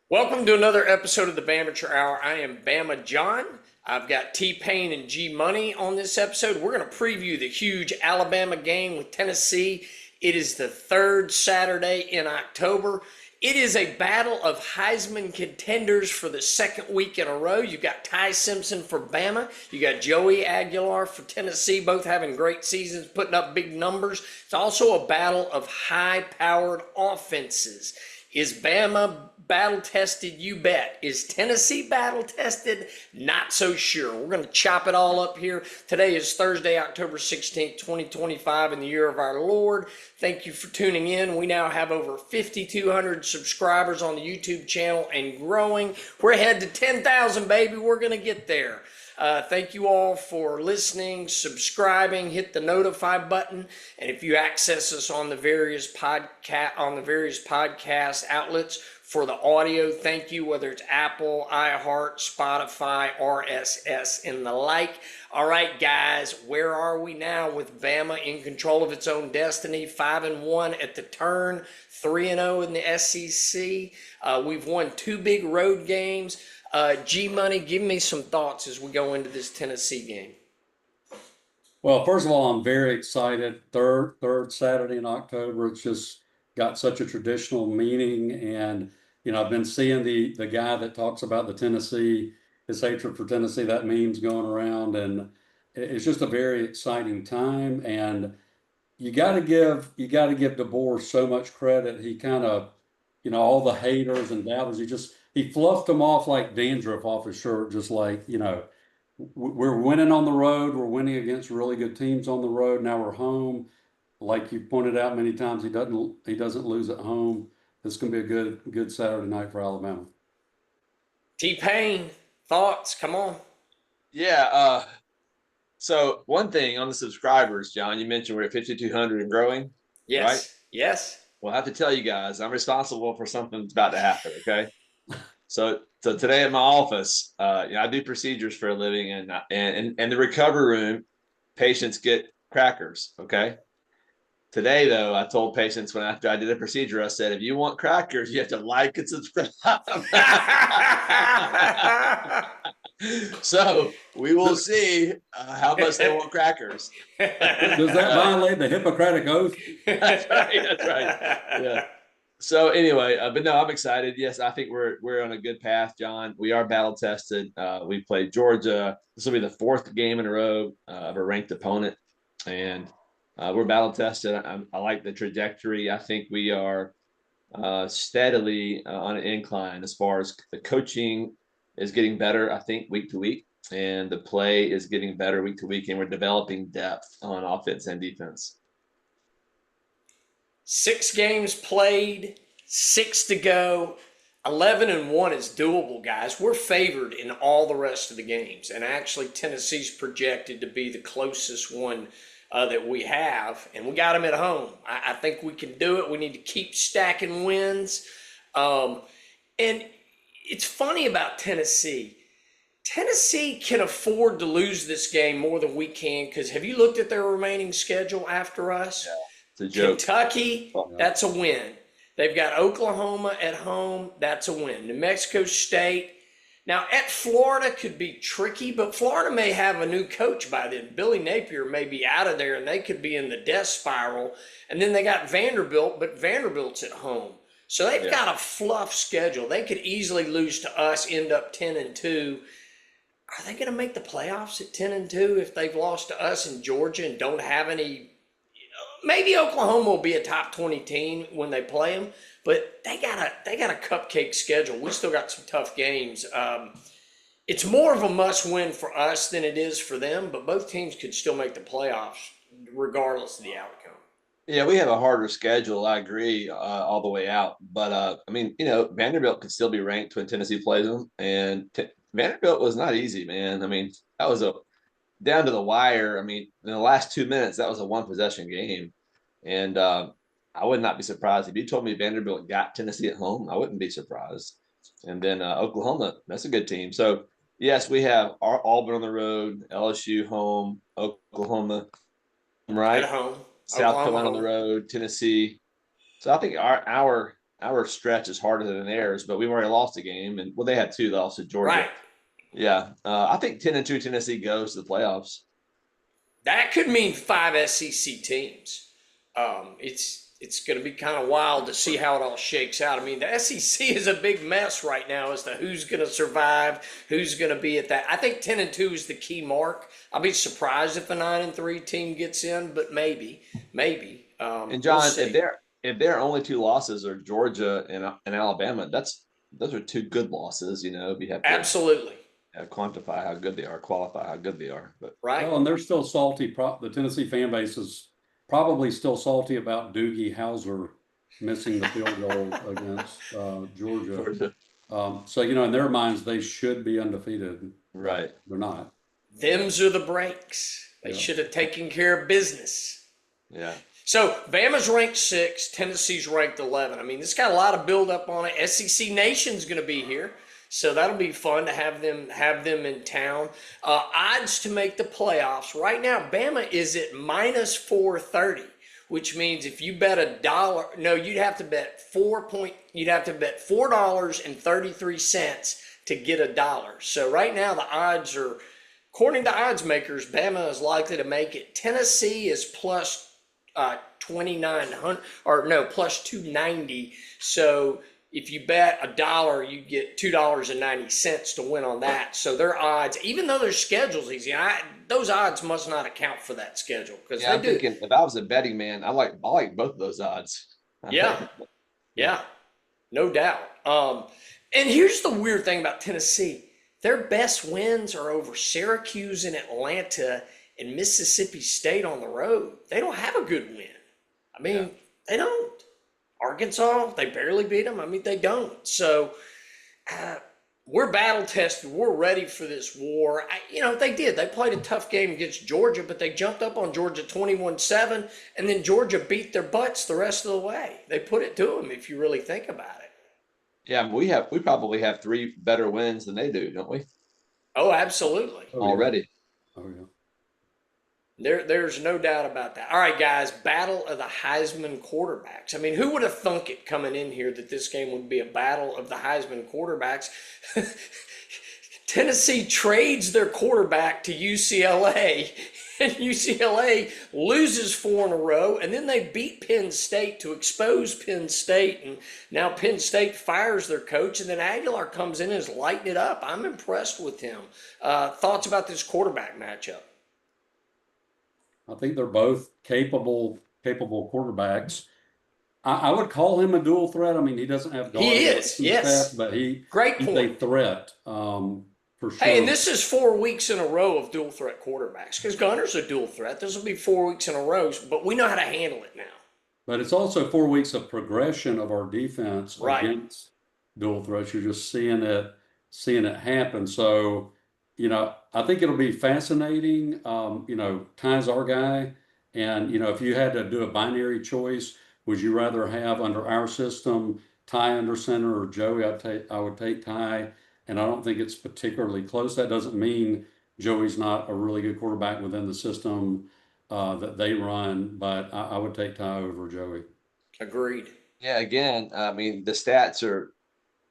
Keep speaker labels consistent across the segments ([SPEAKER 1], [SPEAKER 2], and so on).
[SPEAKER 1] Welcome to another episode of the Bamateur Hour. I am Bama John. I've got T-Pain and G Money on this episode. We're going to preview the huge Alabama game with Tennessee. It is the third Saturday in October. It is a battle of Heisman contenders for the second week in a row. You've got Ty Simpson for Bama. You got Joey Aguilar for Tennessee, both having great seasons, putting up big numbers. It's also a battle of high-powered offenses. Is Bama battle-tested? You bet. Is Tennessee battle-tested? Not so sure. We're going to chop it all up here. Today is Thursday, October 16th, 2025, in the year of our Lord. Thank you for tuning in. We now have over 5,200 subscribers on the YouTube channel and growing. We're ahead to 10,000, baby. We're going to get there. Thank you all for listening, subscribing, hit the notify button, and if you access us on the various podcast outlets for the audio, thank you, whether it's Apple, iHeart, Spotify, RSS, and the like. All right, guys, where are we now with Bama in control of its own destiny? 5-1 at the turn, 3-0 in the SEC. We've won 2 big road games. G Money, give me some thoughts as we go into this Tennessee game.
[SPEAKER 2] Well, first of all, I'm very excited. Third Saturday in October. It's just got such a traditional meaning, and I've been seeing the guy that talks about his hatred for Tennessee, that meme's going around, and it's just a very exciting time. And you got to give DeBoer so much credit. He kind of, all the haters and doubters, he fluffed them off like dandruff off his shirt, just like, we're winning on the road. We're winning against really good teams on the road. Now we're home. Like you pointed out many times, he doesn't lose at home. This can be a good Saturday night for Alabama.
[SPEAKER 1] T-Pain, thoughts? Come on.
[SPEAKER 3] Yeah. So one thing on the subscribers, John, you mentioned we're at 5,200 and growing.
[SPEAKER 1] Yes.
[SPEAKER 3] Right?
[SPEAKER 1] Yes.
[SPEAKER 3] Well, I have to tell you guys, I'm responsible for something that's about to happen. Okay. So today in my office, I do procedures for a living, and the recovery room, patients get crackers. Okay. Today, though, I told patients after I did a procedure, I said, if you want crackers, you have to like and subscribe. So we will see how much they want crackers.
[SPEAKER 2] Does that violate the Hippocratic Oath?
[SPEAKER 3] That's right. That's right. Yeah. So anyway, but no, I'm excited. Yes, I think we're on a good path, John. We are battle tested. We played Georgia. This will be the 4th game in a row of a ranked opponent, and we're battle tested. I like the trajectory. I think we are steadily on an incline as far as the coaching is getting better, I think, week to week, and the play is getting better week to week, and we're developing depth on offense and defense.
[SPEAKER 1] 6 games played, 6 to go. 11-1 is doable, guys. We're favored in all the rest of the games, and actually Tennessee's projected to be the closest one that we have, and we got them at home. I think we can do it. We need to keep stacking wins. And it's funny about Tennessee. Tennessee can afford to lose this game more than we can, because have you looked at their remaining schedule after us?
[SPEAKER 3] Yeah, it's a joke.
[SPEAKER 1] Kentucky, that's a win. They've got Oklahoma at home, that's a win. New Mexico State. Now, at Florida could be tricky, but Florida may have a new coach by then. Billy Napier may be out of there, and they could be in the death spiral. And then they got Vanderbilt, but Vanderbilt's at home. So they've got a fluff schedule. They could easily lose to us, end up 10-2. Are they going to make the playoffs at 10-2 if they've lost to us in Georgia and don't have any? Maybe Oklahoma will be a top 20 team when they play them, but they got a cupcake schedule. We still got some tough games. It's more of a must-win for us than it is for them, but both teams could still make the playoffs regardless of the outcome.
[SPEAKER 3] Yeah, we have a harder schedule. I agree, all the way out. But Vanderbilt could still be ranked when Tennessee plays them, and Vanderbilt was not easy, man. I mean, that was down to the wire. I mean, in the last 2 minutes, that was a 1-possession game, and I would not be surprised if you told me Vanderbilt got Tennessee at home. I wouldn't be surprised. And then Oklahoma, that's a good team. So yes, we have Auburn on the road, LSU home, Oklahoma, right?
[SPEAKER 1] At home.
[SPEAKER 3] South Carolina on the road, Tennessee. So I think our our stretch is harder than theirs, but we've already lost a game, and well, they had two. They lost to Georgia.
[SPEAKER 1] Right.
[SPEAKER 3] Yeah, I think 10-2 Tennessee goes to the playoffs.
[SPEAKER 1] That could mean 5 SEC teams. It's going to be kind of wild to see how it all shakes out. I mean, the SEC is a big mess right now as to who's going to survive, who's going to be at that. I think 10-2 is the key mark. I'll be surprised if a 9-3 team gets in, but maybe.
[SPEAKER 3] And John,
[SPEAKER 1] we'll
[SPEAKER 3] if their only two losses are Georgia and Alabama, those are two good losses. You know, if you have to
[SPEAKER 1] absolutely
[SPEAKER 3] quantify how good they are, qualify how good they are. But
[SPEAKER 1] right.
[SPEAKER 2] Well, and they're still salty. The Tennessee fan base is probably still salty about Doogie Howser missing the field goal against Georgia. So, you know, in their minds, they should be undefeated.
[SPEAKER 3] Right.
[SPEAKER 2] They're not.
[SPEAKER 1] Them's are the breaks. They should have taken care of business.
[SPEAKER 3] Yeah.
[SPEAKER 1] So Bama's ranked 6, Tennessee's ranked 11. I mean, this got a lot of build up on it. SEC Nation's going to be here, so that'll be fun to have them in town. Odds to make the playoffs right now. Bama is at -430, which means if you bet $1, no, you'd have to bet $4.33 to get $1. So right now the odds are, according to odds makers, Bama is likely to make it. Tennessee is plus 2,900 or no, plus 290. So if you bet $1, you get $2.90 to win on that. So their odds, even though their schedule's easy, those odds must not account for that schedule because
[SPEAKER 3] I'm thinking if I was a betting man, I like both of those odds.
[SPEAKER 1] Yeah, no doubt. And here's the weird thing about Tennessee: their best wins are over Syracuse and Atlanta and Mississippi State on the road. They don't have a good win. I mean, they don't. Arkansas, they barely beat them. I mean, they don't. So we're battle tested. We're ready for this war. They did. They played a tough game against Georgia, but they jumped up on Georgia 21-7, and then Georgia beat their butts the rest of the way. They put it to them if you really think about it.
[SPEAKER 3] Yeah, we probably have 3 better wins than they do, don't we?
[SPEAKER 1] Oh, absolutely.
[SPEAKER 3] Already.
[SPEAKER 2] Oh, yeah.
[SPEAKER 1] There's no doubt about that. All right, guys, battle of the Heisman quarterbacks. I mean, who would have thunk it coming in here that this game would be a battle of the Heisman quarterbacks? Tennessee trades their quarterback to UCLA, and UCLA loses 4 in a row, and then they beat Penn State to expose Penn State, and now Penn State fires their coach, and then Aguilar comes in and is lighting it up. I'm impressed with him. Thoughts about this quarterback matchup?
[SPEAKER 2] I think they're both capable quarterbacks. I would call him a dual threat. I mean, he doesn't have guard.
[SPEAKER 1] He is, yes.
[SPEAKER 2] But he's
[SPEAKER 1] a
[SPEAKER 2] threat for sure.
[SPEAKER 1] Hey, and this is 4 weeks in a row of dual threat quarterbacks because Gunner's a dual threat. This will be 4 weeks in a row, but we know how to handle it now.
[SPEAKER 2] But it's also 4 weeks of progression of our defense against dual threats. You're just seeing it happen. So, I think it'll be fascinating. Ty's our guy. And, if you had to do a binary choice, would you rather have under our system Ty under center or Joey? I would take Ty. And I don't think it's particularly close. That doesn't mean Joey's not a really good quarterback within the system that they run, but I would take Ty over Joey.
[SPEAKER 1] Agreed.
[SPEAKER 3] Yeah, again, I mean, the stats are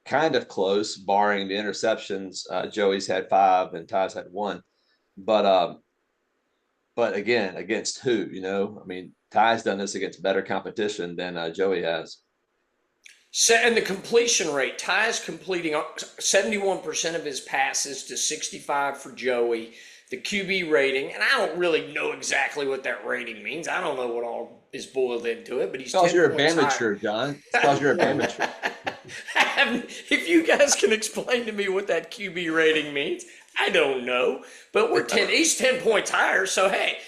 [SPEAKER 3] kind of close, barring the interceptions. Joey's had 5 and Ty's had 1. But again, against who? I mean, Ty's done this against better competition than Joey has.
[SPEAKER 1] And the completion rate, Ty's completing 71% of his passes to 65 for Joey. The QB rating, and I don't really know exactly what that rating means. I don't know what all is boiled into it, but he's 10 points higher.
[SPEAKER 3] You're a amateur, John. It's because you're a amateur.
[SPEAKER 1] If you guys can explain to me what that QB rating means, I don't know. But he's 10 points higher, so hey,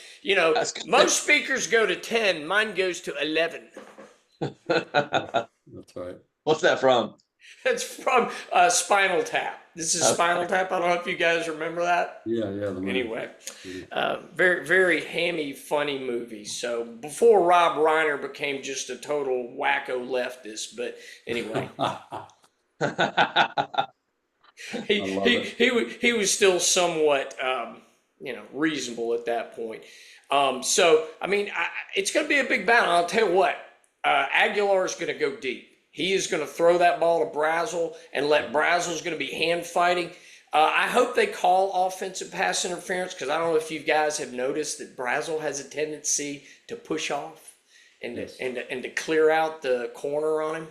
[SPEAKER 1] most speakers go to 10. Mine goes to 11.
[SPEAKER 2] That's right.
[SPEAKER 3] What's that from?
[SPEAKER 1] That's from Spinal Tap. This is Spinal Tap. I don't know if you guys remember that.
[SPEAKER 2] Yeah.
[SPEAKER 1] Anyway, very, very hammy, funny movie. So before Rob Reiner became just a total wacko leftist, but anyway, he was still somewhat reasonable at that point. So I mean, it's going to be a big battle. I'll tell you what, Aguilar is going to go deep. He is going to throw that ball to Brazel and let Brazel's going to be hand fighting. I hope they call offensive pass interference, because I don't know if you guys have noticed that Brazel has a tendency to push off and to clear out the corner on him.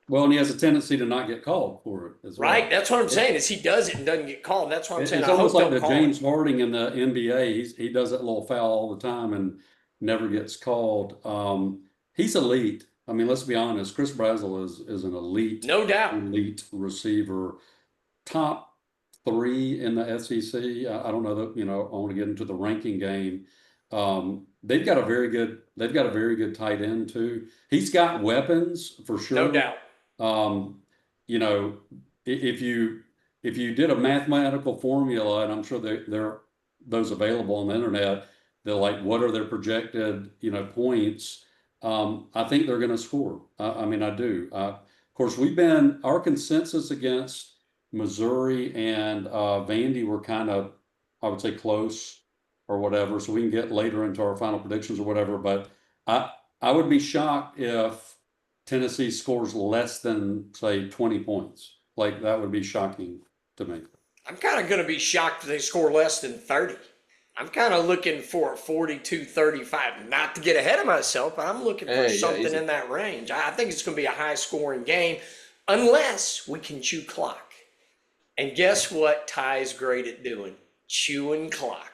[SPEAKER 2] Well, and he has a tendency to not get called for it as well.
[SPEAKER 1] Right, that's what I'm saying. Is he does it and doesn't get called. That's what I'm saying.
[SPEAKER 2] It's
[SPEAKER 1] I
[SPEAKER 2] almost
[SPEAKER 1] hope
[SPEAKER 2] like the
[SPEAKER 1] they'll call
[SPEAKER 2] James
[SPEAKER 1] it.
[SPEAKER 2] Harden in the NBA. He does that little foul all the time and never gets called. He's elite. I mean, let's be honest. Chris Brazel is an
[SPEAKER 1] No doubt.
[SPEAKER 2] elite receiver. Top 3 in the SEC. I don't know that, I want to get into the ranking game. They've got a very good tight end too. He's got weapons for sure.
[SPEAKER 1] No doubt.
[SPEAKER 2] If you did a mathematical formula, and I'm sure there are those available on the internet, they're like, what are their projected, points? I think they're going to score. I mean, I do. Of course, our consensus against Missouri and Vandy were kind of, I would say, close or whatever. So we can get later into our final predictions or whatever. But I would be shocked if Tennessee scores less than, say, 20 points. Like, that would be shocking to me.
[SPEAKER 1] I'm kind of going to be shocked if they score less than 30. I'm kind of looking for a 42-35. Not to get ahead of myself, but I'm looking for something in that range. I think it's going to be a high-scoring game unless we can chew clock. And guess what Ty's great at doing? Chewing clock.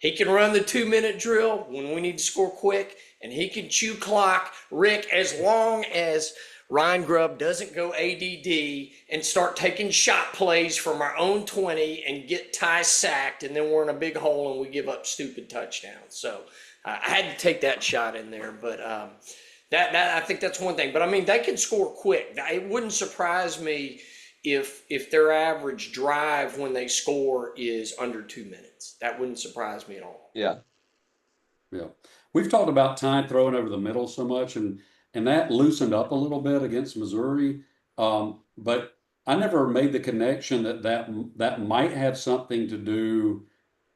[SPEAKER 1] He can run the 2-minute drill when we need to score quick, and he can chew clock, Rick, as long as Ryan Grubb doesn't go ADD and start taking shot plays from our own 20 and get Ty sacked, and then we're in a big hole and we give up stupid touchdowns. So I had to take that shot in there, but that I think that's one thing. But I mean, they can score quick. It wouldn't surprise me if their average drive when they score is under 2 minutes. That wouldn't surprise me at all.
[SPEAKER 3] Yeah.
[SPEAKER 2] Yeah. We've talked about Ty throwing over the middle so much, and that loosened up a little bit against Missouri. But I never made the connection that might have something to do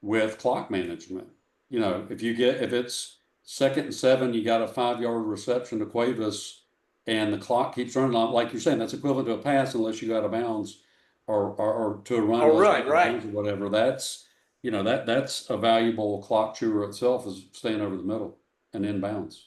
[SPEAKER 2] with clock management. If it's 2nd and 7, you got a 5-yard reception to Cuevas, and the clock keeps running on, like you're saying, that's equivalent to a pass unless you got out of bounds or to a run.
[SPEAKER 1] Oh, right.
[SPEAKER 2] Or whatever. That's a valuable clock chewer itself, is staying over the middle and inbounds.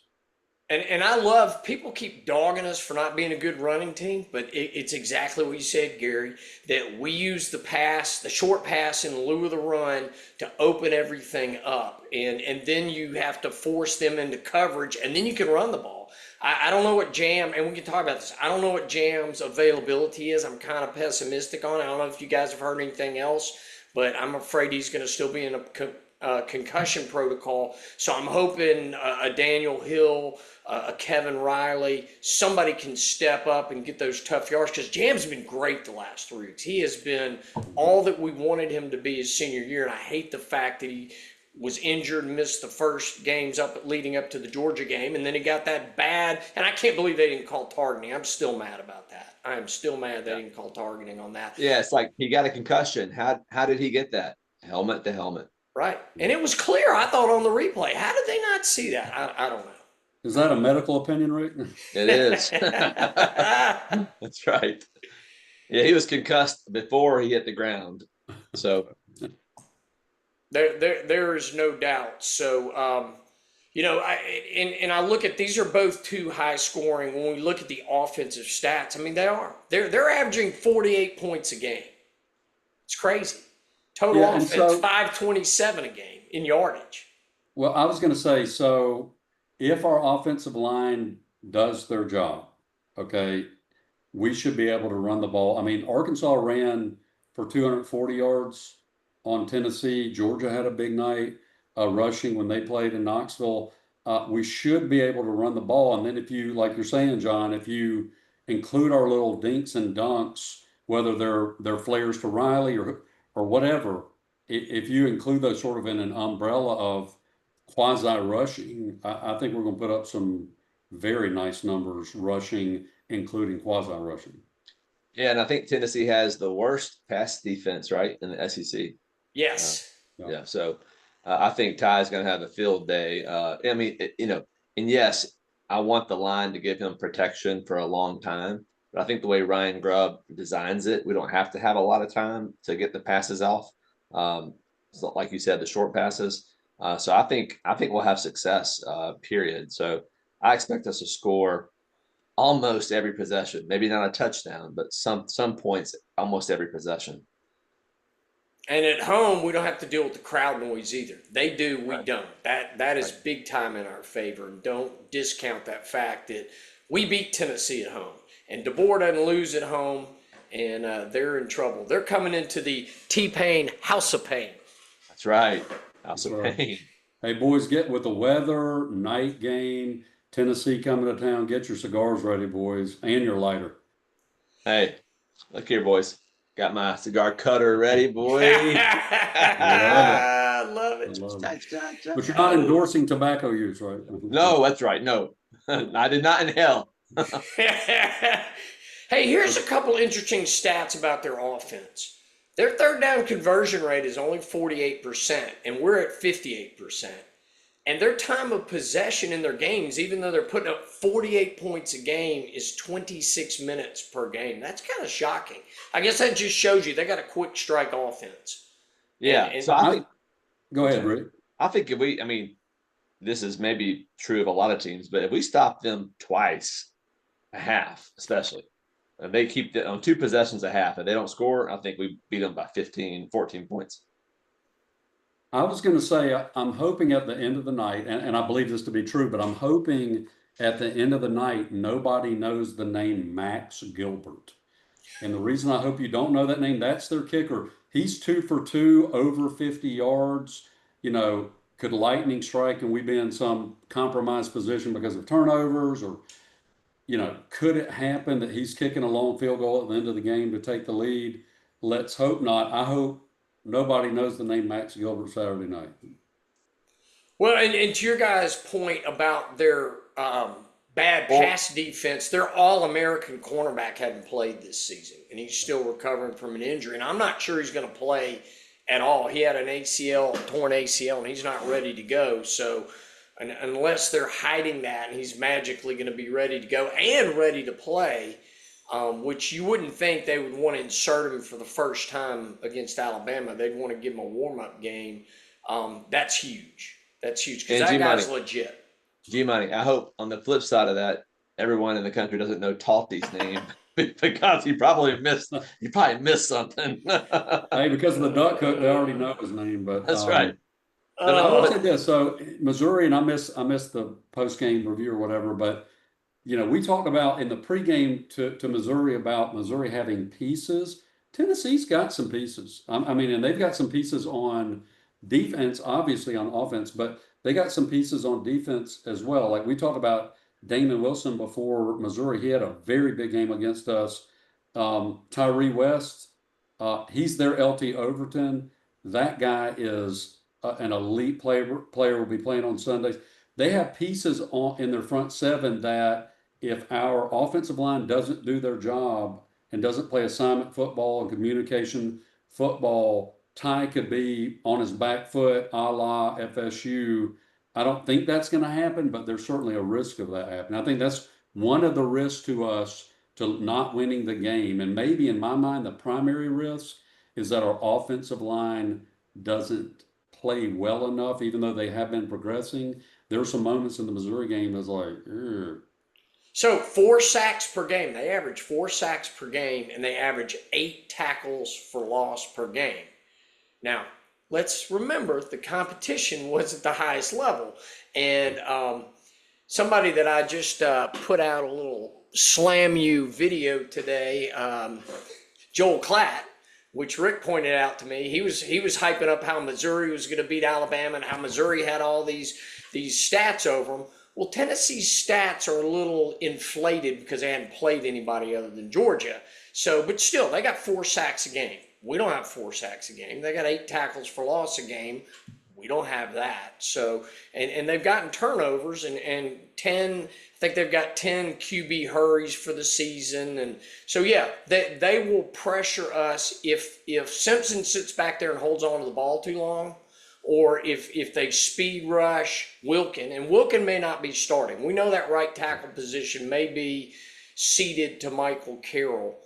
[SPEAKER 1] And I love, people keep dogging us for not being a good running team, but it's exactly what you said, Gary, that we use the short pass in lieu of the run to open everything up. And then you have to force them into coverage, and then you can run the ball. I don't know what Jam, and we can talk about this, I don't know what Jam's availability is. I'm kind of pessimistic on it. I don't know if you guys have heard anything else, but I'm afraid he's going to still be in a concussion protocol. So I'm hoping a Daniel Hill, a Kevin Riley, somebody can step up and get those tough yards, because Jam's been great the last 3 weeks. He has been all that we wanted him to be his senior year, and I hate the fact that he was injured and missed the first games leading up to the Georgia game, and then he got that bad, and I can't believe they didn't call targeting. I'm still mad about that. I am still mad they didn't call targeting on that.
[SPEAKER 3] Yeah, it's like he got a concussion. How did he get that? Helmet to helmet.
[SPEAKER 1] Right. And it was clear, I thought, on the replay. How did they not see that? I don't know.
[SPEAKER 2] Is that a medical opinion, Rick?
[SPEAKER 3] It is. That's right. Yeah, he was concussed before he hit the ground. So
[SPEAKER 1] there is no doubt. So I look at, these are both too high scoring. When we look at the offensive stats, I mean, they're averaging 48 points a game. It's crazy. Total offense, 527 a game in yardage.
[SPEAKER 2] Well, I was going to say, so if our offensive line does their job, okay, we should be able to run the ball. I mean, Arkansas ran for 240 yards on Tennessee. Georgia had a big night rushing when they played in Knoxville. We should be able to run the ball. And then if you, like you're saying, John, if you include our little dinks and dunks, whether they're flares to Riley or whatever, if you include those sort of in an umbrella of quasi-rushing, I think we're going to put up some very nice numbers rushing, including quasi-rushing.
[SPEAKER 3] Yeah, and I think Tennessee has the worst pass defense, right, in the SEC.
[SPEAKER 1] Yes.
[SPEAKER 3] Yeah. So I think Ty's going to have a field day. I mean, and yes, I want the line to give him protection for a long time. But I think the way Ryan Grubb designs it, we don't have to have a lot of time to get the passes off. So like you said, the short passes. So I think we'll have success. Period. So I expect us to score almost every possession. Maybe not a touchdown, but some points almost every possession.
[SPEAKER 1] And at home, we don't have to deal with the crowd noise either. They do, we
[SPEAKER 3] Right.
[SPEAKER 1] don't. That is big time in our favor. And don't discount that fact that we beat Tennessee at home. And DeBoer doesn't lose at home, and they're in trouble. They're coming into the T-Pain House of Pain.
[SPEAKER 3] That's right. House
[SPEAKER 2] That's
[SPEAKER 3] of
[SPEAKER 2] right.
[SPEAKER 3] Pain.
[SPEAKER 2] Hey, boys, get with the weather, night game, Tennessee coming to town. Get your cigars ready, boys, and your lighter.
[SPEAKER 3] Hey, look here, boys. Got my cigar cutter ready, boy.
[SPEAKER 1] I love
[SPEAKER 2] I
[SPEAKER 1] it.
[SPEAKER 2] love it. But you're not endorsing tobacco use, right?
[SPEAKER 3] No, that's right. No, I did not inhale.
[SPEAKER 1] Hey, here's a couple interesting stats about their offense. Their third down conversion rate is only 48%, and we're at 58%. And their time of possession in their games, even though they're putting up 48 points a game, is 26 minutes per game. That's kind of shocking. I guess that just shows you they got a quick strike offense.
[SPEAKER 3] Yeah.
[SPEAKER 1] And
[SPEAKER 3] So I think,
[SPEAKER 2] Go ahead, Rick.
[SPEAKER 3] I think if we, I mean, this is maybe true of a lot of teams, but if we stop them twice a half, especially, and they keep on 2 possessions a half, and they don't score, I think we beat them by 15, 14 points.
[SPEAKER 2] I was going to say, I'm hoping at the end of the night, and I believe this to be true, but I'm hoping at the end of the night, nobody knows the name Max Gilbert. And the reason I hope you don't know that name, that's their kicker. He's 2 for 2, over 50 yards. You know, could lightning strike and we be in some compromised position because of turnovers? Or, you know, could it happen that he's kicking a long field goal at the end of the game to take the lead? Let's hope not. I hope nobody knows the name Max Gilbert Saturday night.
[SPEAKER 1] Well, and to your guys' point about their bad pass defense, their All-American cornerback hadn't played this season, and he's still recovering from an injury. And I'm not sure he's going to play at all. He had an ACL, torn ACL, and he's not ready to go. So unless they're hiding that and he's magically going to be ready to go and ready to play, which you wouldn't think they would want to insert him for the first time against Alabama. They'd want to give him a warm-up game. That's huge. That's huge because that guy's legit.
[SPEAKER 3] G-Money, I hope on the flip side of that, everyone in the country doesn't know Talty's name because you probably missed something.
[SPEAKER 2] Hey, because of the duck hook, they already know his name. But
[SPEAKER 3] That's right.
[SPEAKER 2] I will say this: so Missouri, and I missed the post game review or whatever, but you know, we talked about in the pregame to Missouri about Missouri having pieces. Tennessee's got some pieces. I mean, and they've got some pieces on defense, obviously on offense, but they got some pieces on defense as well. Like we talked about Damon Wilson before Missouri. He had a very big game against us. Tyree West, he's their LT Overton. That guy is an elite player, will be playing on Sundays. They have pieces in their front seven that if our offensive line doesn't do their job and doesn't play assignment football and communication football, Ty could be on his back foot a la FSU. I don't think that's going to happen, but there's certainly a risk of that happening. I think that's one of the risks to us to not winning the game. And maybe in my mind, the primary risk is that our offensive line doesn't play well enough, even though they have been progressing. There were some moments in the Missouri game that's like, ugh.
[SPEAKER 1] So 4 sacks per game. They average 4 sacks per game, and they average 8 tackles for loss per game. Now, let's remember the competition was at the highest level. And somebody that I just put out a little slam you video today, Joel Klatt, which Rick pointed out to me, he was hyping up how Missouri was going to beat Alabama and how Missouri had all these stats over them. Well, Tennessee's stats are a little inflated because they hadn't played anybody other than Georgia. So, but still, they got 4 sacks a game. We don't have 4 sacks a game. They got 8 tackles for loss a game. We don't have that. So, and they've gotten turnovers and 10, I think they've got 10 QB hurries for the season. And so, yeah, they will pressure us. If Simpson sits back there and holds on to the ball too long, or if they speed rush Wilkin, and Wilkin may not be starting. We know that right tackle position may be ceded to Michael Carroll,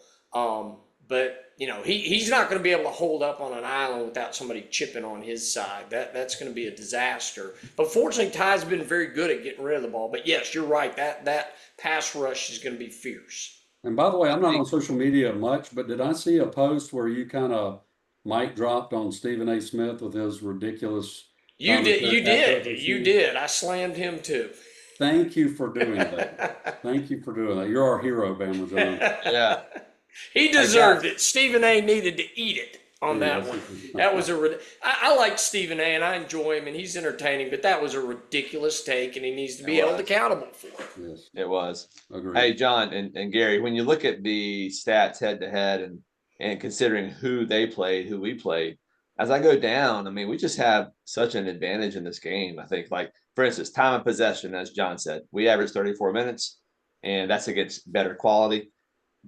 [SPEAKER 1] but he's not going to be able to hold up on an island without somebody chipping on his side. That's going to be a disaster. But fortunately, Ty's been very good at getting rid of the ball. But yes, you're right. That pass rush is going to be fierce.
[SPEAKER 2] And by the way, I'm not on social media much, but did I see a post where you kind of mic dropped on Stephen A. Smith with his ridiculous?
[SPEAKER 1] You did. I slammed him too.
[SPEAKER 2] Thank you for doing that. Thank you for doing that. You're our hero, Bama John.
[SPEAKER 3] Yeah.
[SPEAKER 1] He deserved it. Stephen A. needed to eat it on that one. That was I like Stephen A. and I enjoy him and he's entertaining, but that was a ridiculous take and he needs to be held accountable for it.
[SPEAKER 2] Yes.
[SPEAKER 3] It was.
[SPEAKER 2] Agreed.
[SPEAKER 3] Hey, John and Gary, when you look at the stats head to head and considering who they played, who we played, as I go down, I mean, we just have such an advantage in this game. I think, like, for instance, time of possession, as John said, we average 34 minutes, and that's against better quality.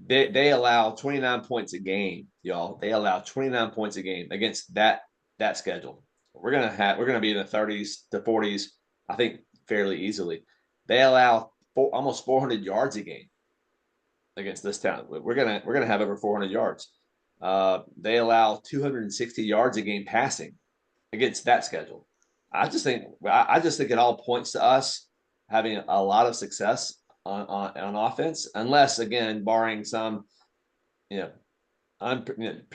[SPEAKER 3] They allow 29 points a game, y'all. They allow 29 points a game against that schedule. We're gonna be in the 30s to 40s, I think, fairly easily. They allow almost 400 yards a game against this town. We're gonna have over 400 yards. They allow 260 yards a game passing against that schedule. I just think it all points to us having a lot of success on offense, unless, again, barring some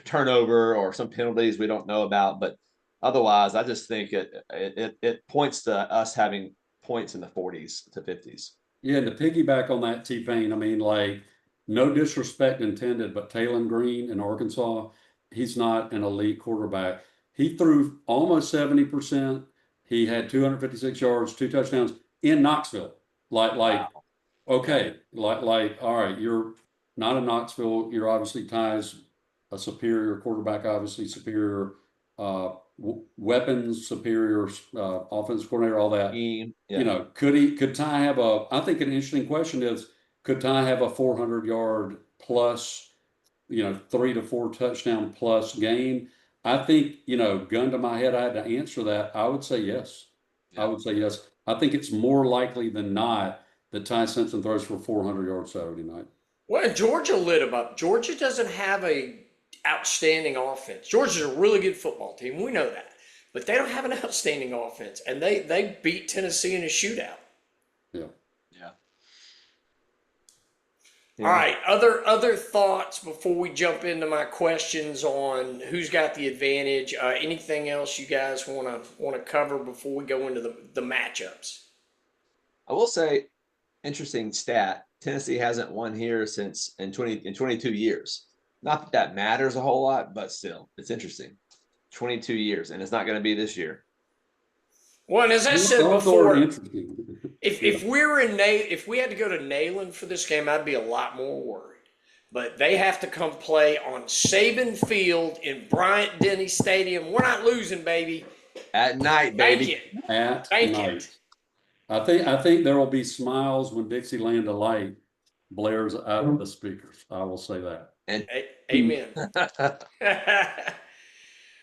[SPEAKER 3] turnover or some penalties we don't know about. But otherwise, I just think it points to us having points in the 40s to 50s.
[SPEAKER 2] Yeah, and to piggyback on that, T-Pain, I mean, like, no disrespect intended, but Taylon Green in Arkansas, he's not an elite quarterback. He threw almost 70%. He had 256 yards, 2 touchdowns in Knoxville. Wow. Okay, all right, you're not in Knoxville. You're obviously Ty's a superior quarterback, obviously superior weapons, superior offensive coordinator, all that.
[SPEAKER 3] Yeah.
[SPEAKER 2] Could Ty have I think an interesting question is, could Ty have a 400-yard plus, 3 to 4 touchdown plus game? I think, gun to my head, I had to answer that. I would say yes. Yeah. I would say yes. I think it's more likely than not that Ty Simpson throws for 400 yards Saturday night.
[SPEAKER 1] Well, Georgia lit him up. Georgia doesn't have a outstanding offense. Georgia's a really good football team. We know that. But they don't have an outstanding offense. And they beat Tennessee in a shootout.
[SPEAKER 2] Yeah.
[SPEAKER 1] All right. Other thoughts before we jump into my questions on who's got the advantage? Anything else you guys want to cover before we go into the matchups?
[SPEAKER 3] I will say, interesting stat: Tennessee hasn't won here since in 22 years. Not that matters a whole lot, but still, it's interesting. 22 years, and it's not going to be this year.
[SPEAKER 1] Well, and as I said before, if we had to go to Neyland for this game, I'd be a lot more worried. But they have to come play on Saban Field in Bryant-Denny Stadium. We're not losing, baby.
[SPEAKER 3] At night, baby.
[SPEAKER 1] Thank you.
[SPEAKER 2] I think there will be smiles when Dixieland Delight blares out of the speakers. I will say that.
[SPEAKER 3] And
[SPEAKER 1] amen.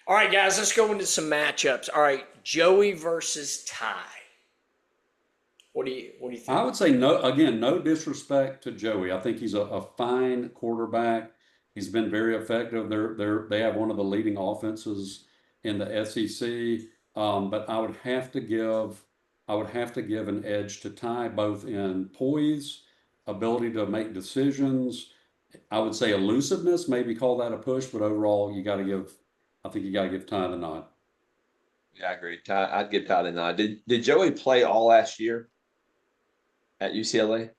[SPEAKER 1] All right, guys, let's go into some matchups. All right, Joey versus Ty. What do you think?
[SPEAKER 2] I would say no disrespect to Joey. I think he's a fine quarterback. He's been very effective. They have one of the leading offenses in the SEC. But I would have to give an edge to Ty, both in poise, ability to make decisions. I would say elusiveness, maybe call that a push, but overall you got to give Ty the nod.
[SPEAKER 3] Yeah, I agree. I'd give Ty the nod. Did Joey play all last year at UCLA?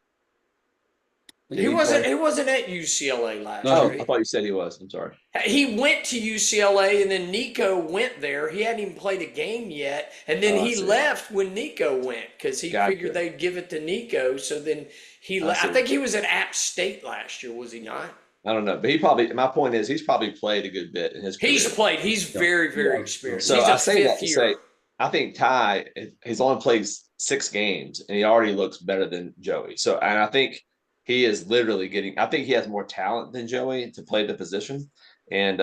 [SPEAKER 1] He wasn't at UCLA last year.
[SPEAKER 3] I thought you said he was. I'm sorry.
[SPEAKER 1] He went to UCLA, and then Nico went there. He hadn't even played a game yet, and then he left when Nico went because he figured they'd give it to Nico. So then he left. I think he was at App State last year, was he not?
[SPEAKER 3] I don't know, but my point is he's probably played a good bit in his career.
[SPEAKER 1] He's played. He's very, very experienced.
[SPEAKER 3] So
[SPEAKER 1] he's
[SPEAKER 3] I say that to say, I think Ty, he's only played 6 games, and he already looks better than Joey. So, and I think he is literally I think he has more talent than Joey to play the position. And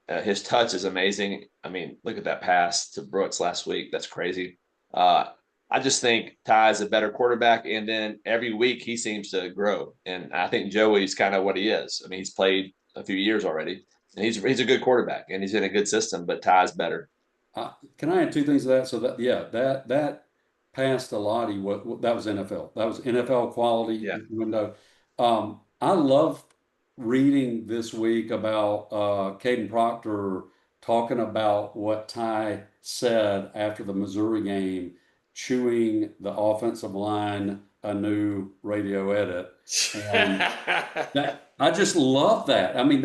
[SPEAKER 3] His touch is amazing. I mean, look at that pass to Brooks last week. That's crazy. I just think Ty is a better quarterback, and then every week he seems to grow. And I think Joey's kind of what he is. I mean, he's played a few years already, and he's a good quarterback, and he's in a good system. But Ty's better.
[SPEAKER 2] Can I add two things to that? So that passed a lot. That was NFL. That was NFL quality
[SPEAKER 3] Yeah.
[SPEAKER 2] window. I love reading this week about Caden Proctor talking about what Ty said after the Missouri game, chewing the offensive line a new radio edit. And I just love that. I mean,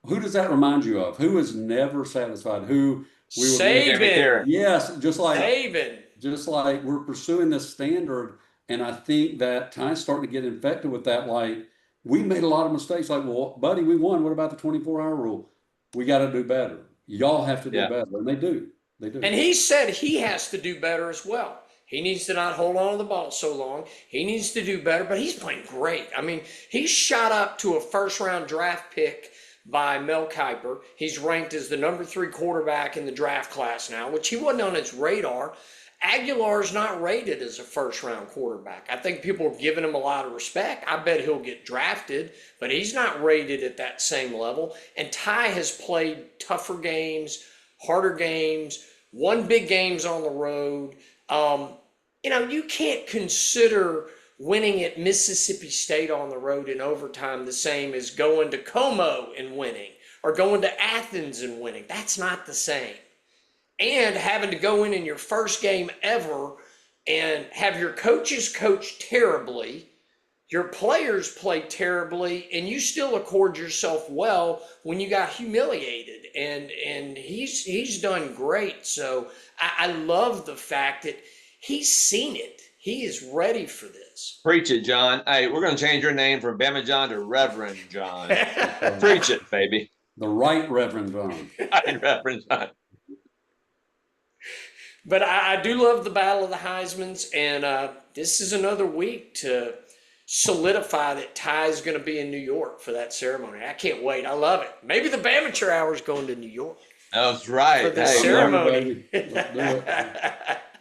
[SPEAKER 2] who does that remind you of? Who is never satisfied? Who we were
[SPEAKER 1] Saban.
[SPEAKER 2] Yes, just like
[SPEAKER 1] Saban.
[SPEAKER 2] we're pursuing this standard, and I think that Ty's starting to get infected with that. Like, we made a lot of mistakes. Like, well, buddy, we won. What about the 24-hour rule? We got to do better. Y'all have to do better, and they do. They do.
[SPEAKER 1] And he said he has to do better as well. He needs to not hold on to the ball so long. He needs to do better, but he's playing great. I mean, he's shot up to a first-round draft pick by Mel Kiper. He's ranked as the number 3 quarterback in the draft class now, which he wasn't on his radar. Aguilar's not rated as a first-round quarterback. I think people are giving him a lot of respect. I bet he'll get drafted, but he's not rated at that same level. And Ty has played tougher games, harder games, won big games on the road. You can't consider winning at Mississippi State on the road in overtime the same as going to Como and winning or going to Athens and winning. That's not the same. And having to go in your first game ever and have your coaches coach terribly, your players play terribly, and you still accord yourself well when you got humiliated. And he's done great. So I love the fact that he's seen it. He is ready for this.
[SPEAKER 3] Preach it, John. Hey, we're going to change your name from Bama John to Reverend John. Preach it, baby.
[SPEAKER 2] The right Reverend John.
[SPEAKER 3] Right, Reverend John.
[SPEAKER 1] But I do love the Battle of the Heismans, and this is another week to solidify that Ty's going to be in New York for that ceremony. I can't wait. I love it. Maybe the Bamateur Hour is going to New York.
[SPEAKER 3] That's right.
[SPEAKER 1] For the ceremony.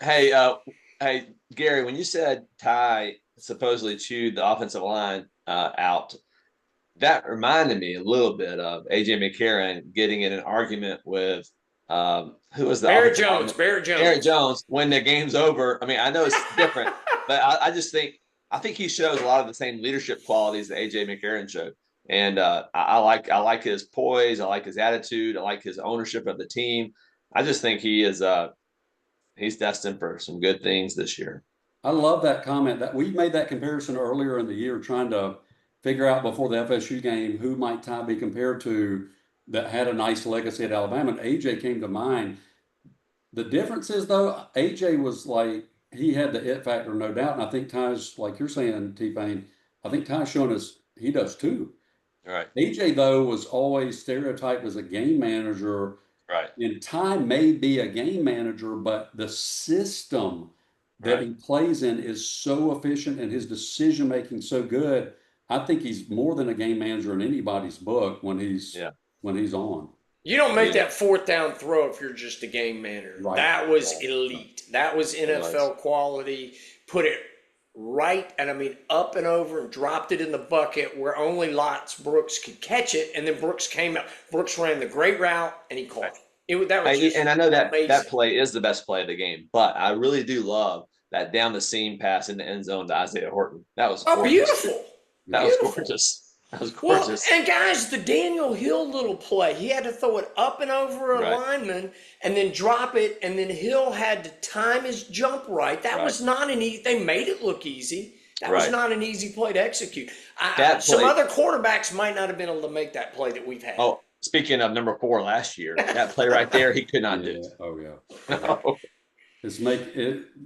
[SPEAKER 3] Hey, Gary, when you said Ty supposedly chewed the offensive line out, that reminded me a little bit of A.J. McCarron getting in an argument with who was the
[SPEAKER 1] Barrett Jones.
[SPEAKER 3] When the game's over. I mean, I know it's different, but I think he shows a lot of the same leadership qualities that A.J. McCarron showed. And I like his poise. I like his attitude. I like his ownership of the team. I just think he's destined for some good things this year.
[SPEAKER 2] I love that comment. That we made that comparison earlier in the year, trying to figure out before the FSU game who might Ty be compared to that had a nice legacy at Alabama. And AJ came to mind. The difference is, though, AJ was like, he had the it factor, no doubt. And I think Ty's, like you're saying, T-Pain, I think Ty's showing us he does too.
[SPEAKER 3] Right.
[SPEAKER 2] AJ, though, was always stereotyped as a game manager.
[SPEAKER 3] Right.
[SPEAKER 2] And Ty may be a game manager, but the system that he plays in is so efficient and his decision making so good. I think he's more than a game manager in anybody's book when he's on.
[SPEAKER 1] You don't make that 4th down throw if you're just a game manager. Right. That was elite. That was NFL quality. Put it right, and I mean up and over, and dropped it in the bucket where only Lots Brooks could catch it, and then Brooks came up. Brooks ran the great route, and he caught it. That was
[SPEAKER 3] and I know that that play is the best play of the game, but I really do love that down the seam pass in the end zone to Isaiah Horton. That was gorgeous.
[SPEAKER 1] Beautiful.
[SPEAKER 3] That was gorgeous. That was gorgeous.
[SPEAKER 1] Well, and guys, the Daniel Hill little play, he had to throw it up and over a lineman and then drop it, and then Hill had to time his jump right. That was not an easy. They made it look easy. That was not an easy play to execute. Some other quarterbacks might not have been able to make that play that we've had.
[SPEAKER 3] Oh, speaking of number 4 last year, that play right there, he could not do.
[SPEAKER 2] Oh yeah.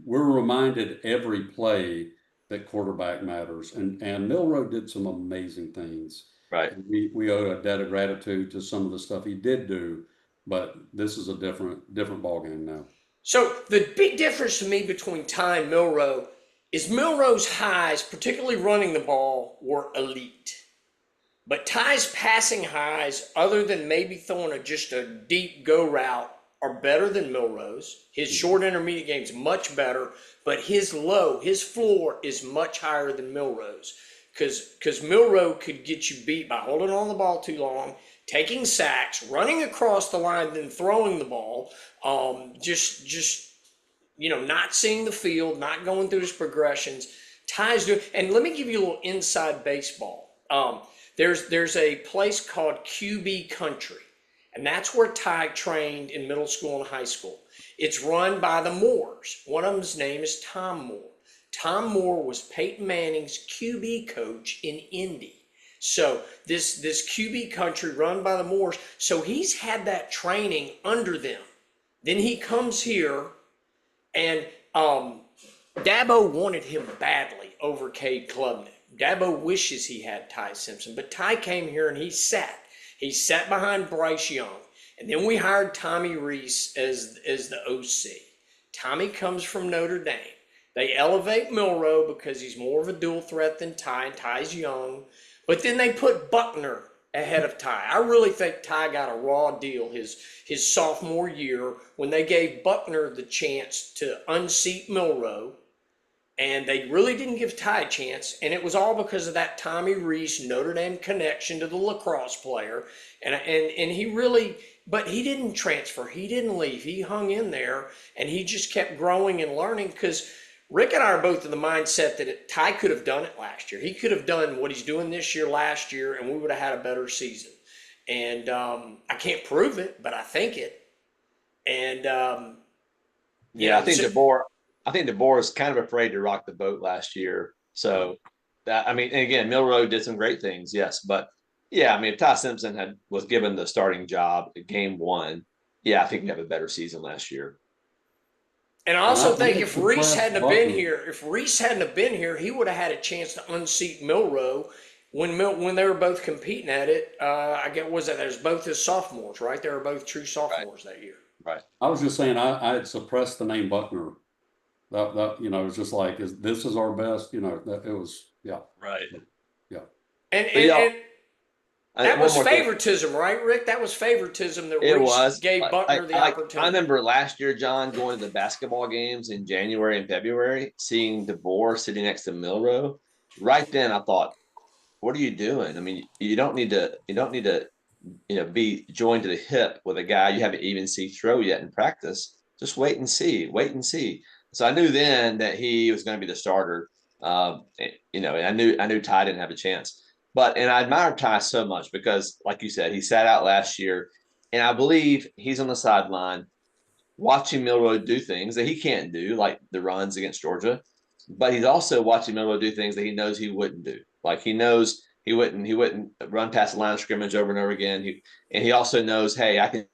[SPEAKER 2] We're reminded every play that quarterback matters, and Milroe did some amazing things.
[SPEAKER 3] Right.
[SPEAKER 2] We owe a debt of gratitude to some of the stuff he did do, but this is a different ballgame now.
[SPEAKER 1] So the big difference to me between Ty and Milroe is Milroe's highs, particularly running the ball, were elite. But Ty's passing highs, other than maybe throwing just a deep go route, are better than Milroe's. His short intermediate game's much better, but his floor is much higher than Milroe's. Because Milroe could get you beat by holding on the ball too long, taking sacks, running across the line, then throwing the ball, not seeing the field, not going through his progressions. Ty's doing, and let me give you a little inside baseball. There's a place called QB Country, and that's where Ty trained in middle school and high school. It's run by the Moores. One of them's name is Tom Moore. Tom Moore was Peyton Manning's QB coach in Indy. So this QB Country run by the Moores, so he's had that training under them. Then he comes here, and Dabo wanted him badly over Cade Klubnik. Dabo wishes he had Ty Simpson, but Ty came here and he sat. He sat behind Bryce Young. And then we hired Tommy Reese as the OC. Tommy comes from Notre Dame. They elevate Milroe because he's more of a dual threat than Ty, and Ty's young. But then they put Buckner ahead of Ty. I really think Ty got a raw deal his sophomore year when they gave Buckner the chance to unseat Milroe. And they really didn't give Ty a chance, and it was all because of that Tommy Reese Notre Dame connection to the lacrosse player. And he really, but he didn't transfer. He didn't leave. He hung in there, and he just kept growing and learning, because Rick and I are both in the mindset that Ty could have done it last year. He could have done what he's doing this year last year, and we would have had a better season. And I can't prove it, but I think it. And
[SPEAKER 3] I think DeBoer is kind of afraid to rock the boat last year. So, and again, Milroe did some great things, yes. But, if Ty Simpson was given the starting job at game one, I think we'd have a better season last year.
[SPEAKER 1] And I also think if Reese hadn't have been here, he would have had a chance to unseat Milroe when they were both competing at it. I get there's both his sophomores, right? They were both true sophomores that year.
[SPEAKER 3] Right.
[SPEAKER 2] I was just saying I had suppressed the name Buckner. That it was just like, this is our best, it was,
[SPEAKER 3] Right.
[SPEAKER 2] Yeah.
[SPEAKER 1] And that was favoritism, right, Rick? That was favoritism that Reese gave Buckner the opportunity.
[SPEAKER 3] I remember last year, John, going to the basketball games in January and February, seeing DeBoer sitting next to Milroe. Right then, I thought, what are you doing? I mean, you don't need to be joined to the hip with a guy you haven't even seen throw yet in practice. Just wait and see. So I knew then that he was going to be the starter. And I knew Ty didn't have a chance. And I admire Ty so much because, like you said, he sat out last year, and I believe he's on the sideline watching Milroe do things that he can't do, like the runs against Georgia. But he's also watching Milroe do things that he knows he wouldn't do. Like he knows he wouldn't run past the line of scrimmage over and over again. He also knows, hey, I can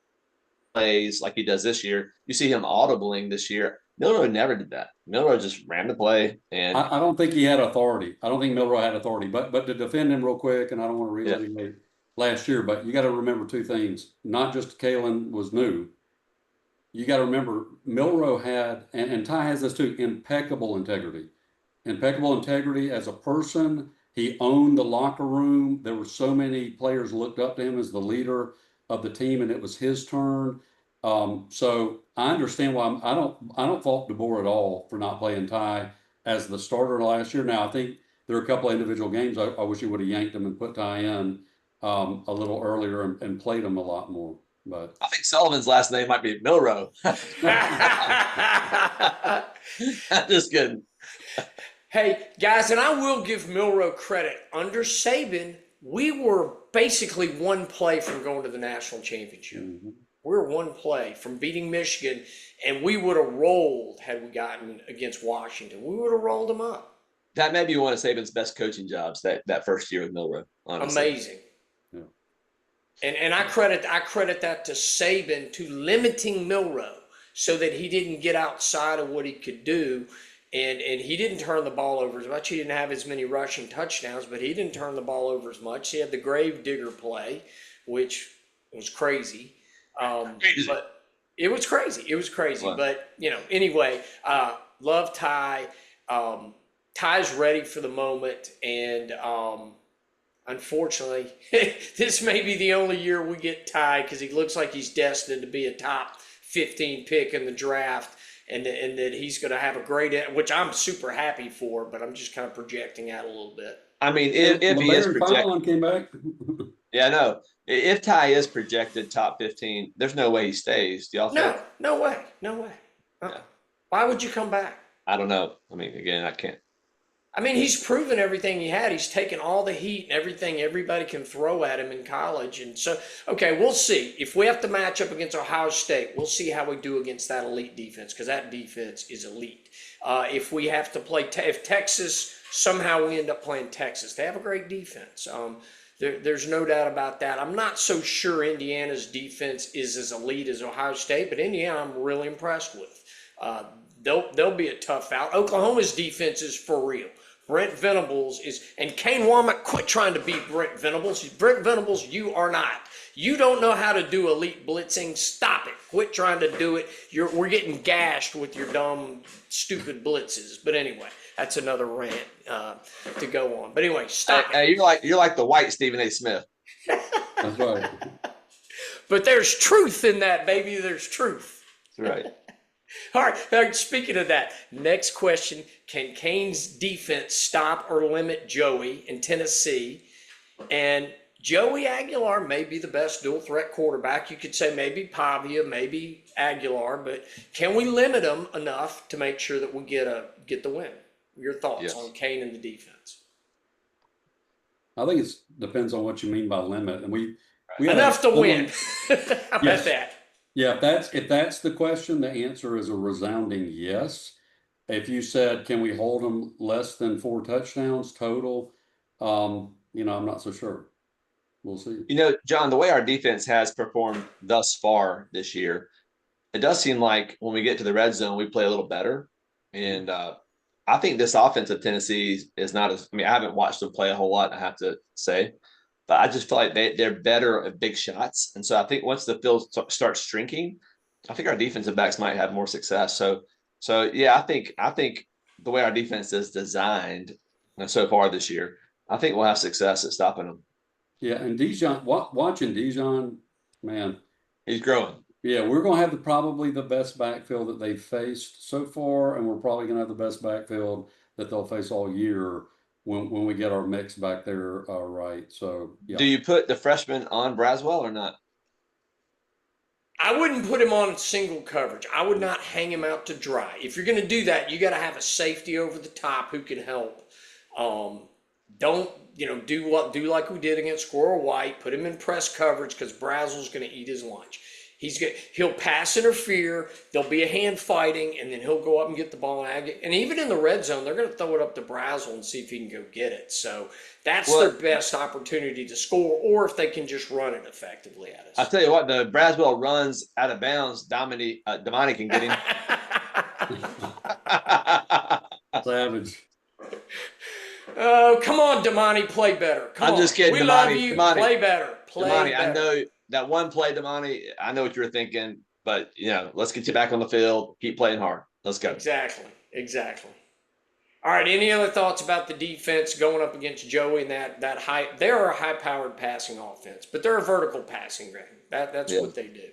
[SPEAKER 3] plays like he does this year. You see him audibling this year. Milroe never did that. Milroe just ran the play, and
[SPEAKER 2] I don't think he had authority. I don't think Milroe had authority. But to defend him real quick, and I don't want to relitigate last year, but you got to remember two things. Not just Kalen was new. You got to remember Milroe had, and Ty has this too, impeccable integrity. Impeccable integrity as a person. He owned the locker room. There were so many players looked up to him as the leader of the team, and it was his turn. So I understand why I don't fault DeBoer at all for not playing Ty as the starter last year. Now I think there are a couple of individual games I wish he would have yanked him and put Ty in a little earlier and played him a lot more. But
[SPEAKER 3] I think Sullivan's last name might be Milroe. I'm just kidding.
[SPEAKER 1] Hey guys, and I will give Milroe credit. Under Saban, we were basically one play from going to the national championship. Mm-hmm. We were one play from beating Michigan, and we would have rolled had we gotten against Washington. We would have rolled them up.
[SPEAKER 3] That may be one of Saban's best coaching jobs, that first year with Milroe. Honestly.
[SPEAKER 1] Amazing. Yeah. And I credit that to Saban, to limiting Milroe so that he didn't get outside of what he could do. And he didn't turn the ball over as much. He didn't have as many rushing touchdowns, but he didn't turn the ball over as much. He had the grave digger play, which was crazy. But it was crazy. It was crazy. Wow. But, anyway, love Ty. Ty's ready for the moment. And Unfortunately, this may be the only year we get Ty because he looks like he's destined to be a top 15 pick in the draft, and that he's going to have a great, which I'm super happy for, but I'm just kind of projecting out a little bit.
[SPEAKER 3] I mean, if he is
[SPEAKER 2] Larry
[SPEAKER 3] projected,
[SPEAKER 2] Fallon came back.
[SPEAKER 3] yeah, no. If Ty is projected top 15, there's no way he stays. Do y'all think?
[SPEAKER 1] No way.
[SPEAKER 3] Yeah.
[SPEAKER 1] Why would you come back?
[SPEAKER 3] I don't know. I mean, again, I can't.
[SPEAKER 1] I mean, he's proven everything he had. He's taken all the heat and everything everybody can throw at him in college. And so, okay, we'll see. If we have to match up against Ohio State, we'll see how we do against that elite defense, because that defense is elite. If we have to play, if Texas, somehow we end up playing Texas, they have a great defense. There's no doubt about that. I'm not so sure Indiana's defense is as elite as Ohio State, but Indiana I'm really impressed with. They'll be a tough out. Oklahoma's defense is for real. Brent Venables is, and Kane Womack, quit trying to beat Brent Venables. Brent Venables, you are not. You don't know how to do elite blitzing. Stop it. Quit trying to do it. We're getting gashed with your dumb, stupid blitzes. But anyway, that's another rant to go on. But anyway, stop it.
[SPEAKER 3] Hey, you're like the white Stephen A. Smith.
[SPEAKER 2] That's right.
[SPEAKER 1] But there's truth in that, baby. There's truth.
[SPEAKER 3] That's right.
[SPEAKER 1] All right, speaking of that, next question. Can Kane's defense stop or limit Joey in Tennessee? And Joey Aguilar may be the best dual threat quarterback. You could say maybe Pavia, maybe Aguilar, but can we limit him enough to make sure that we get the win? Your thoughts on Kane and the defense?
[SPEAKER 2] I think it depends on what you mean by limit. And we
[SPEAKER 1] enough to win. How about that?
[SPEAKER 2] Yeah, if that's the question, the answer is a resounding yes. If you said, can we hold them less than 4 touchdowns total? I'm not so sure. We'll see.
[SPEAKER 3] John, the way our defense has performed thus far this year, it does seem like when we get to the red zone, we play a little better. And I think this offense of Tennessee is not as, I haven't watched them play a whole lot, I have to say. But I just feel like they're better at big shots. And so I think once the field starts shrinking, I think our defensive backs might have more success. So yeah, I think the way our defense is designed so far this year, I think we'll have success at stopping them.
[SPEAKER 2] Yeah, and Dijon, watching Dijon, man.
[SPEAKER 3] He's growing.
[SPEAKER 2] Yeah, we're going to have probably the best backfield that they've faced so far, and we're probably going to have the best backfield that they'll face all year when we get our mix back there right. So, yeah.
[SPEAKER 3] Do you put the freshman on Braswell or not?
[SPEAKER 1] I wouldn't put him on single coverage. I would not hang him out to dry. If you're going to do that, you got to have a safety over the top who can help. Don't do like we did against Squirrel White. Put him in press coverage because Brazel's going to eat his lunch. He'll pass interfere. There'll be a hand fighting, and then he'll go up and get the ball. And even in the red zone, they're going to throw it up to Brazel and see if he can go get it. So that's their best opportunity to score, or if they can just run it effectively at us.
[SPEAKER 3] I tell you what, the Braswell runs out of bounds. Damani can get him.
[SPEAKER 2] Savage.
[SPEAKER 1] Oh, come on, Damani, play better.
[SPEAKER 3] I'm just kidding.
[SPEAKER 1] We
[SPEAKER 3] Damani,
[SPEAKER 1] love you.
[SPEAKER 3] Damani,
[SPEAKER 1] play better. Play better.
[SPEAKER 3] I know that one play, Damani. I know what you were thinking, but let's get you back on the field. Keep playing hard. Let's go.
[SPEAKER 1] Exactly. All right. Any other thoughts about the defense going up against Joey and that high? They're a high-powered passing offense, but they're a vertical passing game. That's what they do.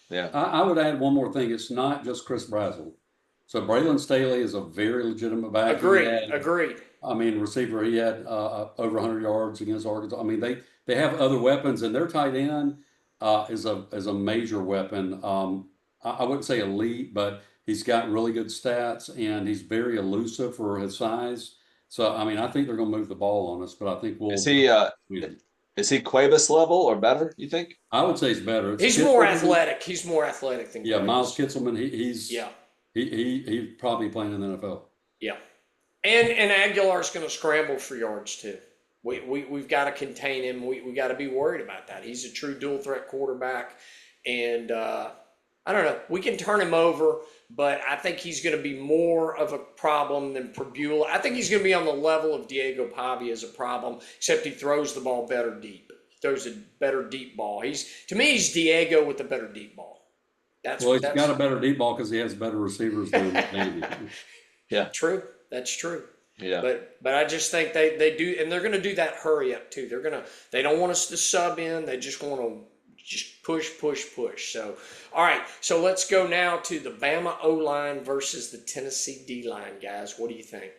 [SPEAKER 3] Yeah.
[SPEAKER 2] I would add one more thing. It's not just Chris Brazel. So Braylon Staley is a very legitimate back.
[SPEAKER 1] Agreed.
[SPEAKER 2] Receiver. He had over 100 yards against Arkansas. They have other weapons, and their tight end is a major weapon. I wouldn't say elite, but he's got really good stats, and he's very elusive for his size. So I think they're going to move the ball on us, but I think we'll.
[SPEAKER 3] Is he Cuevas level or better? You think?
[SPEAKER 2] I would say he's better.
[SPEAKER 1] He's more athletic. He's more athletic than Cuevas.
[SPEAKER 2] Miles Kitselman. He's probably playing in the NFL.
[SPEAKER 1] Yeah, and Aguilar's going to scramble for yards too. We've got to contain him. We got to be worried about that. He's a true dual threat quarterback, and I don't know. We can turn him over, but I think he's going to be more of a problem than Prebula. I think he's going to be on the level of Diego Pavia as a problem, except he throws the ball better deep. He throws a better deep ball. To me, he's Diego with a better deep ball.
[SPEAKER 2] He's got a better deep ball because he has better receivers than Navy.
[SPEAKER 3] Yeah,
[SPEAKER 1] true. That's true.
[SPEAKER 3] Yeah.
[SPEAKER 1] But I just think they do, and they're going to do that hurry up too. They don't want us to sub in. They just want to just push, push, push. So, all right. So let's go now to the Bama O line versus the Tennessee D line, guys. What do you think?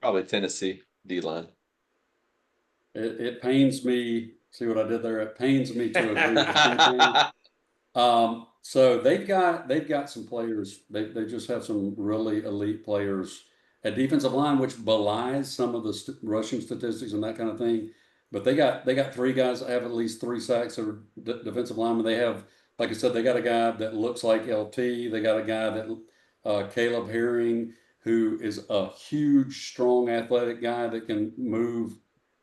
[SPEAKER 3] Probably Tennessee D-line.
[SPEAKER 2] It pains me. See what I did there? It pains me to agree with you. So they've got some players. They just have some really elite players at defensive line, which belies some of the rushing statistics and that kind of thing. But they got three guys that have at least 3 sacks or defensive linemen. They have, like I said, they got a guy that looks like LT. They got a guy that Caleb Herring, who is a huge, strong, athletic guy that can move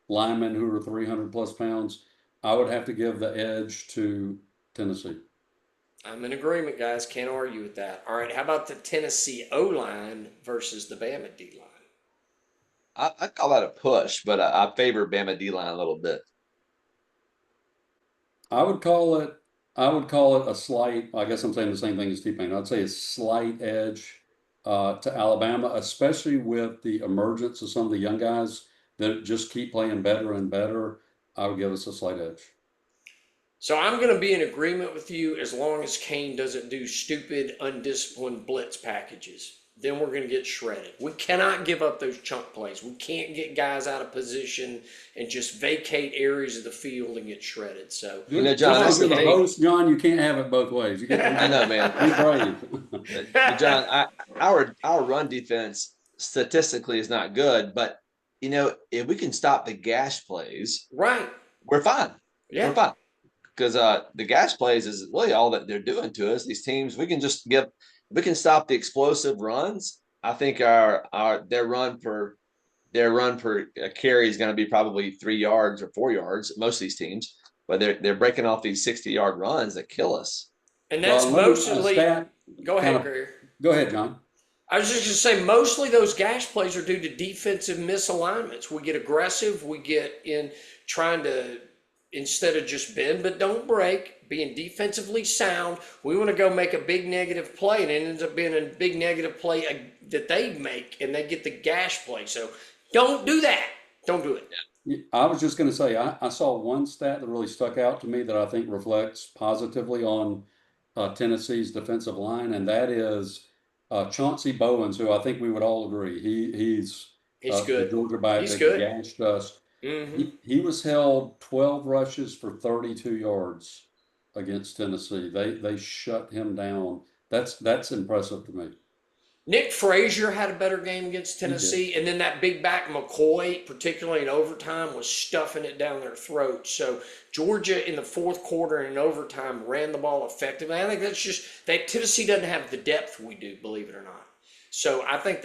[SPEAKER 2] linemen who are 300 plus pounds. I would have to give the edge to Tennessee.
[SPEAKER 1] I'm in agreement, guys. Can't argue with that. All right. How about the Tennessee O line versus the Bama D line?
[SPEAKER 3] I call that a push, but I favor Bama D-line a little bit.
[SPEAKER 2] I would call it a slight, I guess I'm saying the same thing as T-Pain. I'd say a slight edge to Alabama, especially with the emergence of some of the young guys that just keep playing better and better. I would give us a slight edge.
[SPEAKER 1] So I'm going to be in agreement with you as long as Kane doesn't do stupid, undisciplined blitz packages. Then we're going to get shredded. We cannot give up those chunk plays. We can't get guys out of position and just vacate areas of the field and get shredded. So,
[SPEAKER 3] You know, John, that's
[SPEAKER 2] You're
[SPEAKER 3] the
[SPEAKER 2] the
[SPEAKER 3] thing.
[SPEAKER 2] host, John. You can't have it both ways. You
[SPEAKER 3] I know, man.
[SPEAKER 2] be brave.
[SPEAKER 3] But John, our run defense statistically is not good, but if we can stop the gash plays,
[SPEAKER 1] right.
[SPEAKER 3] we're fine.
[SPEAKER 1] Yeah.
[SPEAKER 3] We're fine. Because the gash plays is really all that they're doing to us. These teams, we can stop the explosive runs. I think their run per carry is going to be probably 3 yards or 4 yards. Most of these teams, but they're breaking off these 60-yard runs that kill us.
[SPEAKER 1] And that's mostly. Go ahead, Greer.
[SPEAKER 2] Go ahead, John.
[SPEAKER 1] I was just going to say, mostly those gash plays are due to defensive misalignments. We get aggressive. We get in trying to, instead of just bend but don't break, being defensively sound, we want to go make a big negative play, and it ends up being a big negative play that they make, and they get the gash play. So don't do that. Don't do it.
[SPEAKER 2] I was just going to say, I saw one stat that really stuck out to me that I think reflects positively on Tennessee's defensive line, and that is Chauncey Bowens, who I think we would all agree he's
[SPEAKER 1] good.
[SPEAKER 2] The Georgia back
[SPEAKER 1] He's
[SPEAKER 2] that
[SPEAKER 1] good.
[SPEAKER 2] gashed us.
[SPEAKER 1] Mm-hmm.
[SPEAKER 2] He was held 12 rushes for 32 yards against Tennessee. They shut him down. That's impressive to me.
[SPEAKER 1] Nick Frazier had a better game against Tennessee, and then that big back McCoy, particularly in overtime, was stuffing it down their throats. So Georgia in the fourth quarter and in overtime ran the ball effectively. I think that's just that Tennessee doesn't have the depth we do, believe it or not. So I think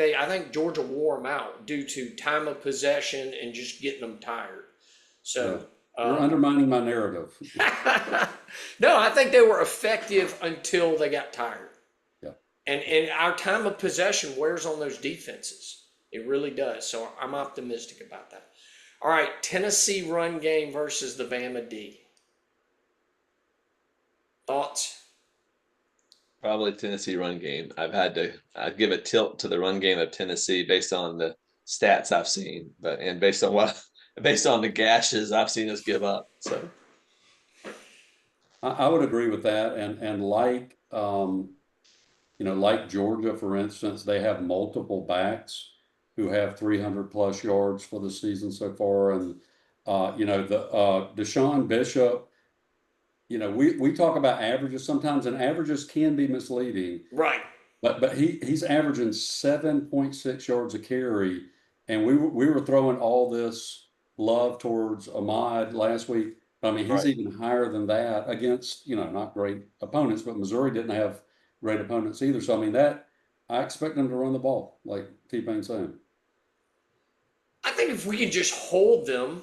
[SPEAKER 1] Georgia wore them out due to time of possession and just getting them tired. So
[SPEAKER 2] you're undermining my narrative.
[SPEAKER 1] No, I think they were effective until they got tired.
[SPEAKER 2] Yeah.
[SPEAKER 1] And our time of possession wears on those defenses. It really does. So I'm optimistic about that. All right, Tennessee run game versus the Bama D. Thoughts?
[SPEAKER 3] Probably Tennessee run game. I'd give a tilt to the run game of Tennessee based on the stats I've seen, and based on the gashes I've seen us give up. So
[SPEAKER 2] I would agree with that, and like like Georgia, for instance, they have multiple backs who have 300 plus yards for the season so far, and the Deshaun Bishop. We talk about averages sometimes, and averages can be misleading.
[SPEAKER 1] Right.
[SPEAKER 2] But he's averaging 7.6 yards a carry, and we were throwing all this love towards Ahmad last week. I mean, he's even higher than that against not great opponents, but Missouri didn't have great opponents either. So I mean I expect them to run the ball, like T-Pain's saying.
[SPEAKER 1] I think if we can just hold them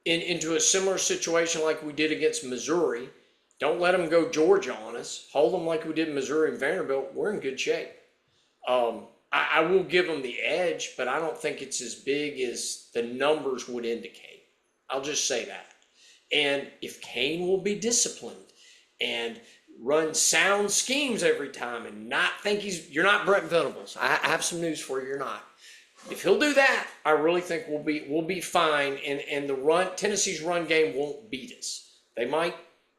[SPEAKER 1] into a similar situation like we did against Missouri, don't let them go Georgia on us. Hold them like we did Missouri and Vanderbilt. We're in good shape. I will give them the edge, but I don't think it's as big as the numbers would indicate. I'll just say that. And if Kane will be disciplined and run sound schemes every time and not think you're not Brent Venables. I have some news for you. You're not. If he'll do that, I really think we'll be fine. And Tennessee's run game won't beat us. They might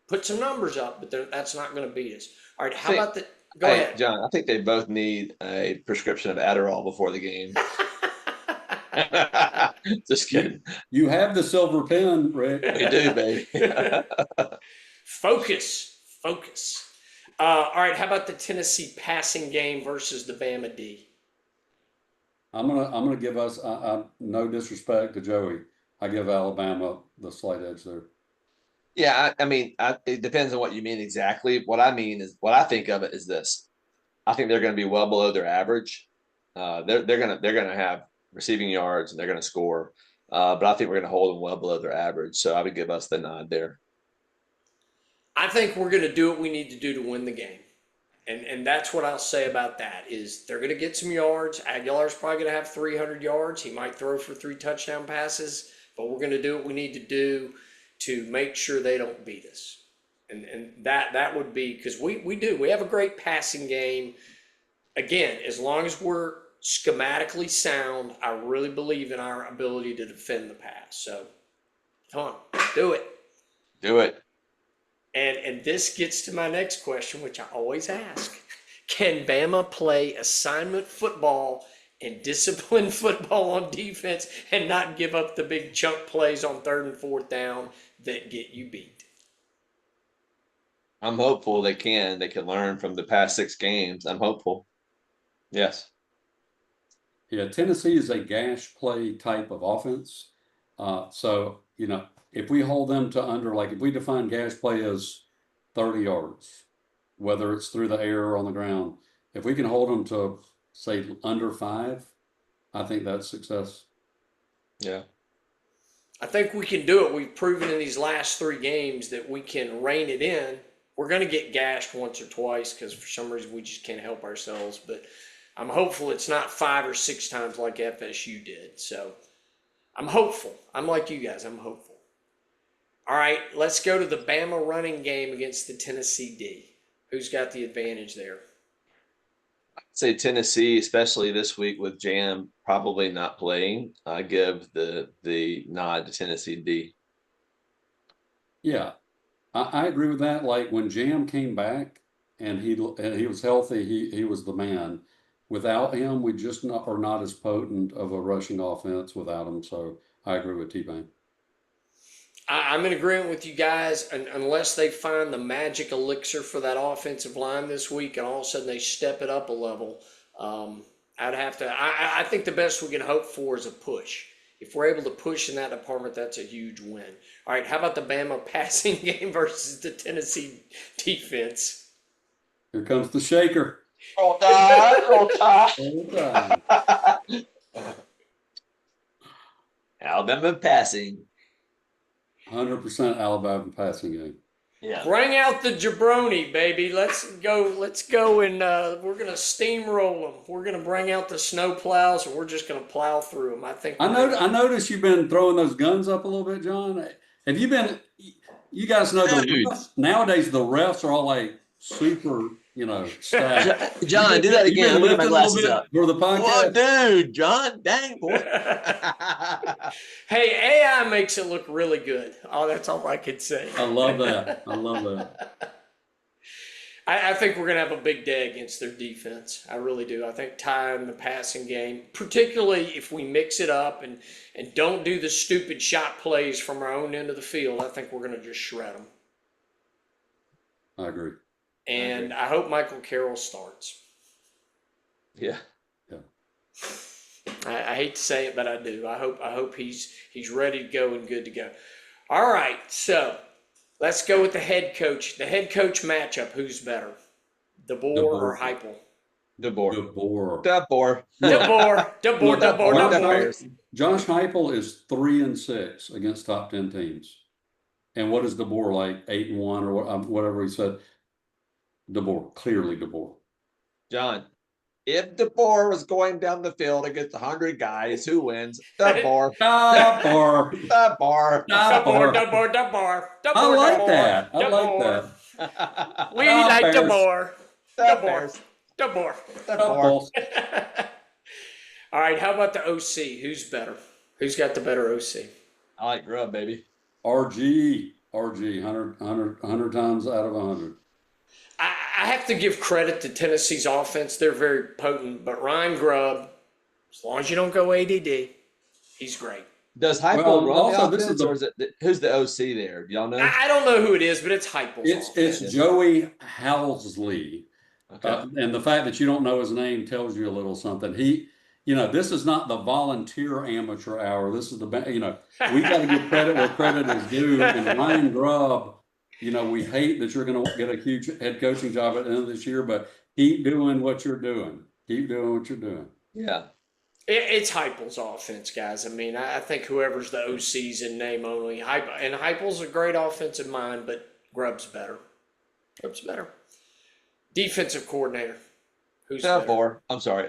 [SPEAKER 1] put some numbers up, but that's not going to beat us. All right, how about the? Go ahead,
[SPEAKER 3] John. I think they both need a prescription of Adderall before the game. Just kidding.
[SPEAKER 2] You have the silver pen, Rick.
[SPEAKER 3] You do, baby.
[SPEAKER 1] Focus. All right, how about the Tennessee passing game versus the Bama D?
[SPEAKER 2] I'm gonna give us no disrespect to Joey. I give Alabama the slight edge there.
[SPEAKER 3] Yeah, I mean, it depends on what you mean exactly. What I mean is, what I think of it is this: I think they're going to be well below their average. They're gonna have receiving yards and they're going to score, but I think we're going to hold them well below their average. So I would give us the nod there.
[SPEAKER 1] I think we're going to do what we need to do to win the game. And that's what I'll say about that is they're going to get some yards. Aguilar's probably going to have 300 yards. He might throw for 3 touchdown passes, but we're going to do what we need to do to make sure they don't beat us. And that would be because we have a great passing game. Again, as long as we're schematically sound, I really believe in our ability to defend the pass. So come on, do it.
[SPEAKER 3] Do it.
[SPEAKER 1] And this gets to my next question, which I always ask. Can Bama play assignment football and discipline football on defense and not give up the big chunk plays on 3rd and 4th down that get you beat?
[SPEAKER 3] I'm hopeful they can. They can learn from the past 6 games. I'm hopeful. Yes.
[SPEAKER 2] Yeah, Tennessee is a gash play type of offense. So, if we hold them to under, like if we define gash play as 30 yards, whether it's through the air or on the ground, if we can hold them to, say, under 5, I think that's success.
[SPEAKER 3] Yeah.
[SPEAKER 1] I think we can do it. We've proven in these last 3 games that we can rein it in. We're going to get gashed once or twice because for some reason we just can't help ourselves. But I'm hopeful it's not 5 or 6 times like FSU did. So I'm hopeful. I'm like you guys. I'm hopeful. All right, let's go to the Bama running game against the Tennessee D. Who's got the advantage there?
[SPEAKER 3] I'd say Tennessee, especially this week with Jam probably not playing. I give the nod to Tennessee D.
[SPEAKER 2] Yeah, I agree with that. Like when Jam came back and he was healthy, he was the man. Without him, we just are not as potent of a rushing offense without him. So I agree with T-Pain.
[SPEAKER 1] I'm in agreement with you guys, unless they find the magic elixir for that offensive line this week and all of a sudden they step it up a level. I'd have to. I think the best we can hope for is a push. If we're able to push in that department, that's a huge win. All right, how about the Bama passing game versus the Tennessee defense?
[SPEAKER 2] Here comes the shaker.
[SPEAKER 3] Roll Tide, roll Tide.
[SPEAKER 2] Roll Tide.
[SPEAKER 3] Alabama passing.
[SPEAKER 2] 100% Alabama passing game.
[SPEAKER 3] Yeah.
[SPEAKER 1] Bring out the jabroni, baby. Let's go, and we're gonna steamroll them. We're gonna bring out the snow plows, and we're just gonna plow through them.
[SPEAKER 2] I noticed you've been throwing those guns up a little bit, John. Have you been? You guys know nowadays the refs are all like super, stacked.
[SPEAKER 3] John, do that again. I'm gonna get my glasses up
[SPEAKER 2] for the podcast.
[SPEAKER 3] Oh, dude, John, dang boy.
[SPEAKER 1] Hey, AI makes it look really good. Oh, that's all I could say.
[SPEAKER 2] I love that.
[SPEAKER 1] I think we're going to have a big day against their defense. I really do. I think Ty in the passing game, particularly if we mix it up and don't do the stupid shot plays from our own end of the field, I think we're going to just shred them.
[SPEAKER 2] I agree.
[SPEAKER 1] And I hope Michael Carroll starts.
[SPEAKER 3] Yeah.
[SPEAKER 1] I hate to say it, but I do. I hope he's ready to go and good to go. All right, so let's go with the head coach. The head coach matchup. Who's better, DeBoer or Heupel?
[SPEAKER 3] DeBoer.
[SPEAKER 2] Josh Heupel is 3-6 against top 10 teams, and what is DeBoer like? 8-1 or whatever he said. Clearly DeBoer.
[SPEAKER 3] John, if DeBoer was going down the field against 100 guys, who wins? DeBoer.
[SPEAKER 2] DeBoer. I like that.
[SPEAKER 1] We like DeBoer.
[SPEAKER 3] DeBoer.
[SPEAKER 1] All right, how about the OC? Who's better? Who's got the better OC?
[SPEAKER 3] I like Grubb, baby.
[SPEAKER 2] RG, 100 times out of 100.
[SPEAKER 1] I have to give credit to Tennessee's offense. They're very potent, but Ryan Grubb, as long as you don't go ADD, he's great.
[SPEAKER 3] Does Heupel
[SPEAKER 2] Well,
[SPEAKER 3] run
[SPEAKER 2] also,
[SPEAKER 3] the
[SPEAKER 2] this is
[SPEAKER 3] offense, or is it who's the OC there? Do y'all know?
[SPEAKER 1] I don't know who it is, but it's Heupel's offense.
[SPEAKER 2] It's Joey Housley.
[SPEAKER 3] Okay.
[SPEAKER 2] And the fact that you don't know his name tells you a little something. This is not the volunteer amateur hour. This is we got to give credit where credit is due. And Ryan Grubb, we hate that you're going to get a huge head coaching job at the end of this year, but keep doing what you're doing. Keep doing what you're doing.
[SPEAKER 3] Yeah.
[SPEAKER 1] It's Heupel's offense, guys. I mean, I think whoever's the OC's in name only. And Heupel's a great offensive mind, but Grubb's better. Grubb's better. Defensive coordinator. Who's
[SPEAKER 3] DeBoer. I'm sorry.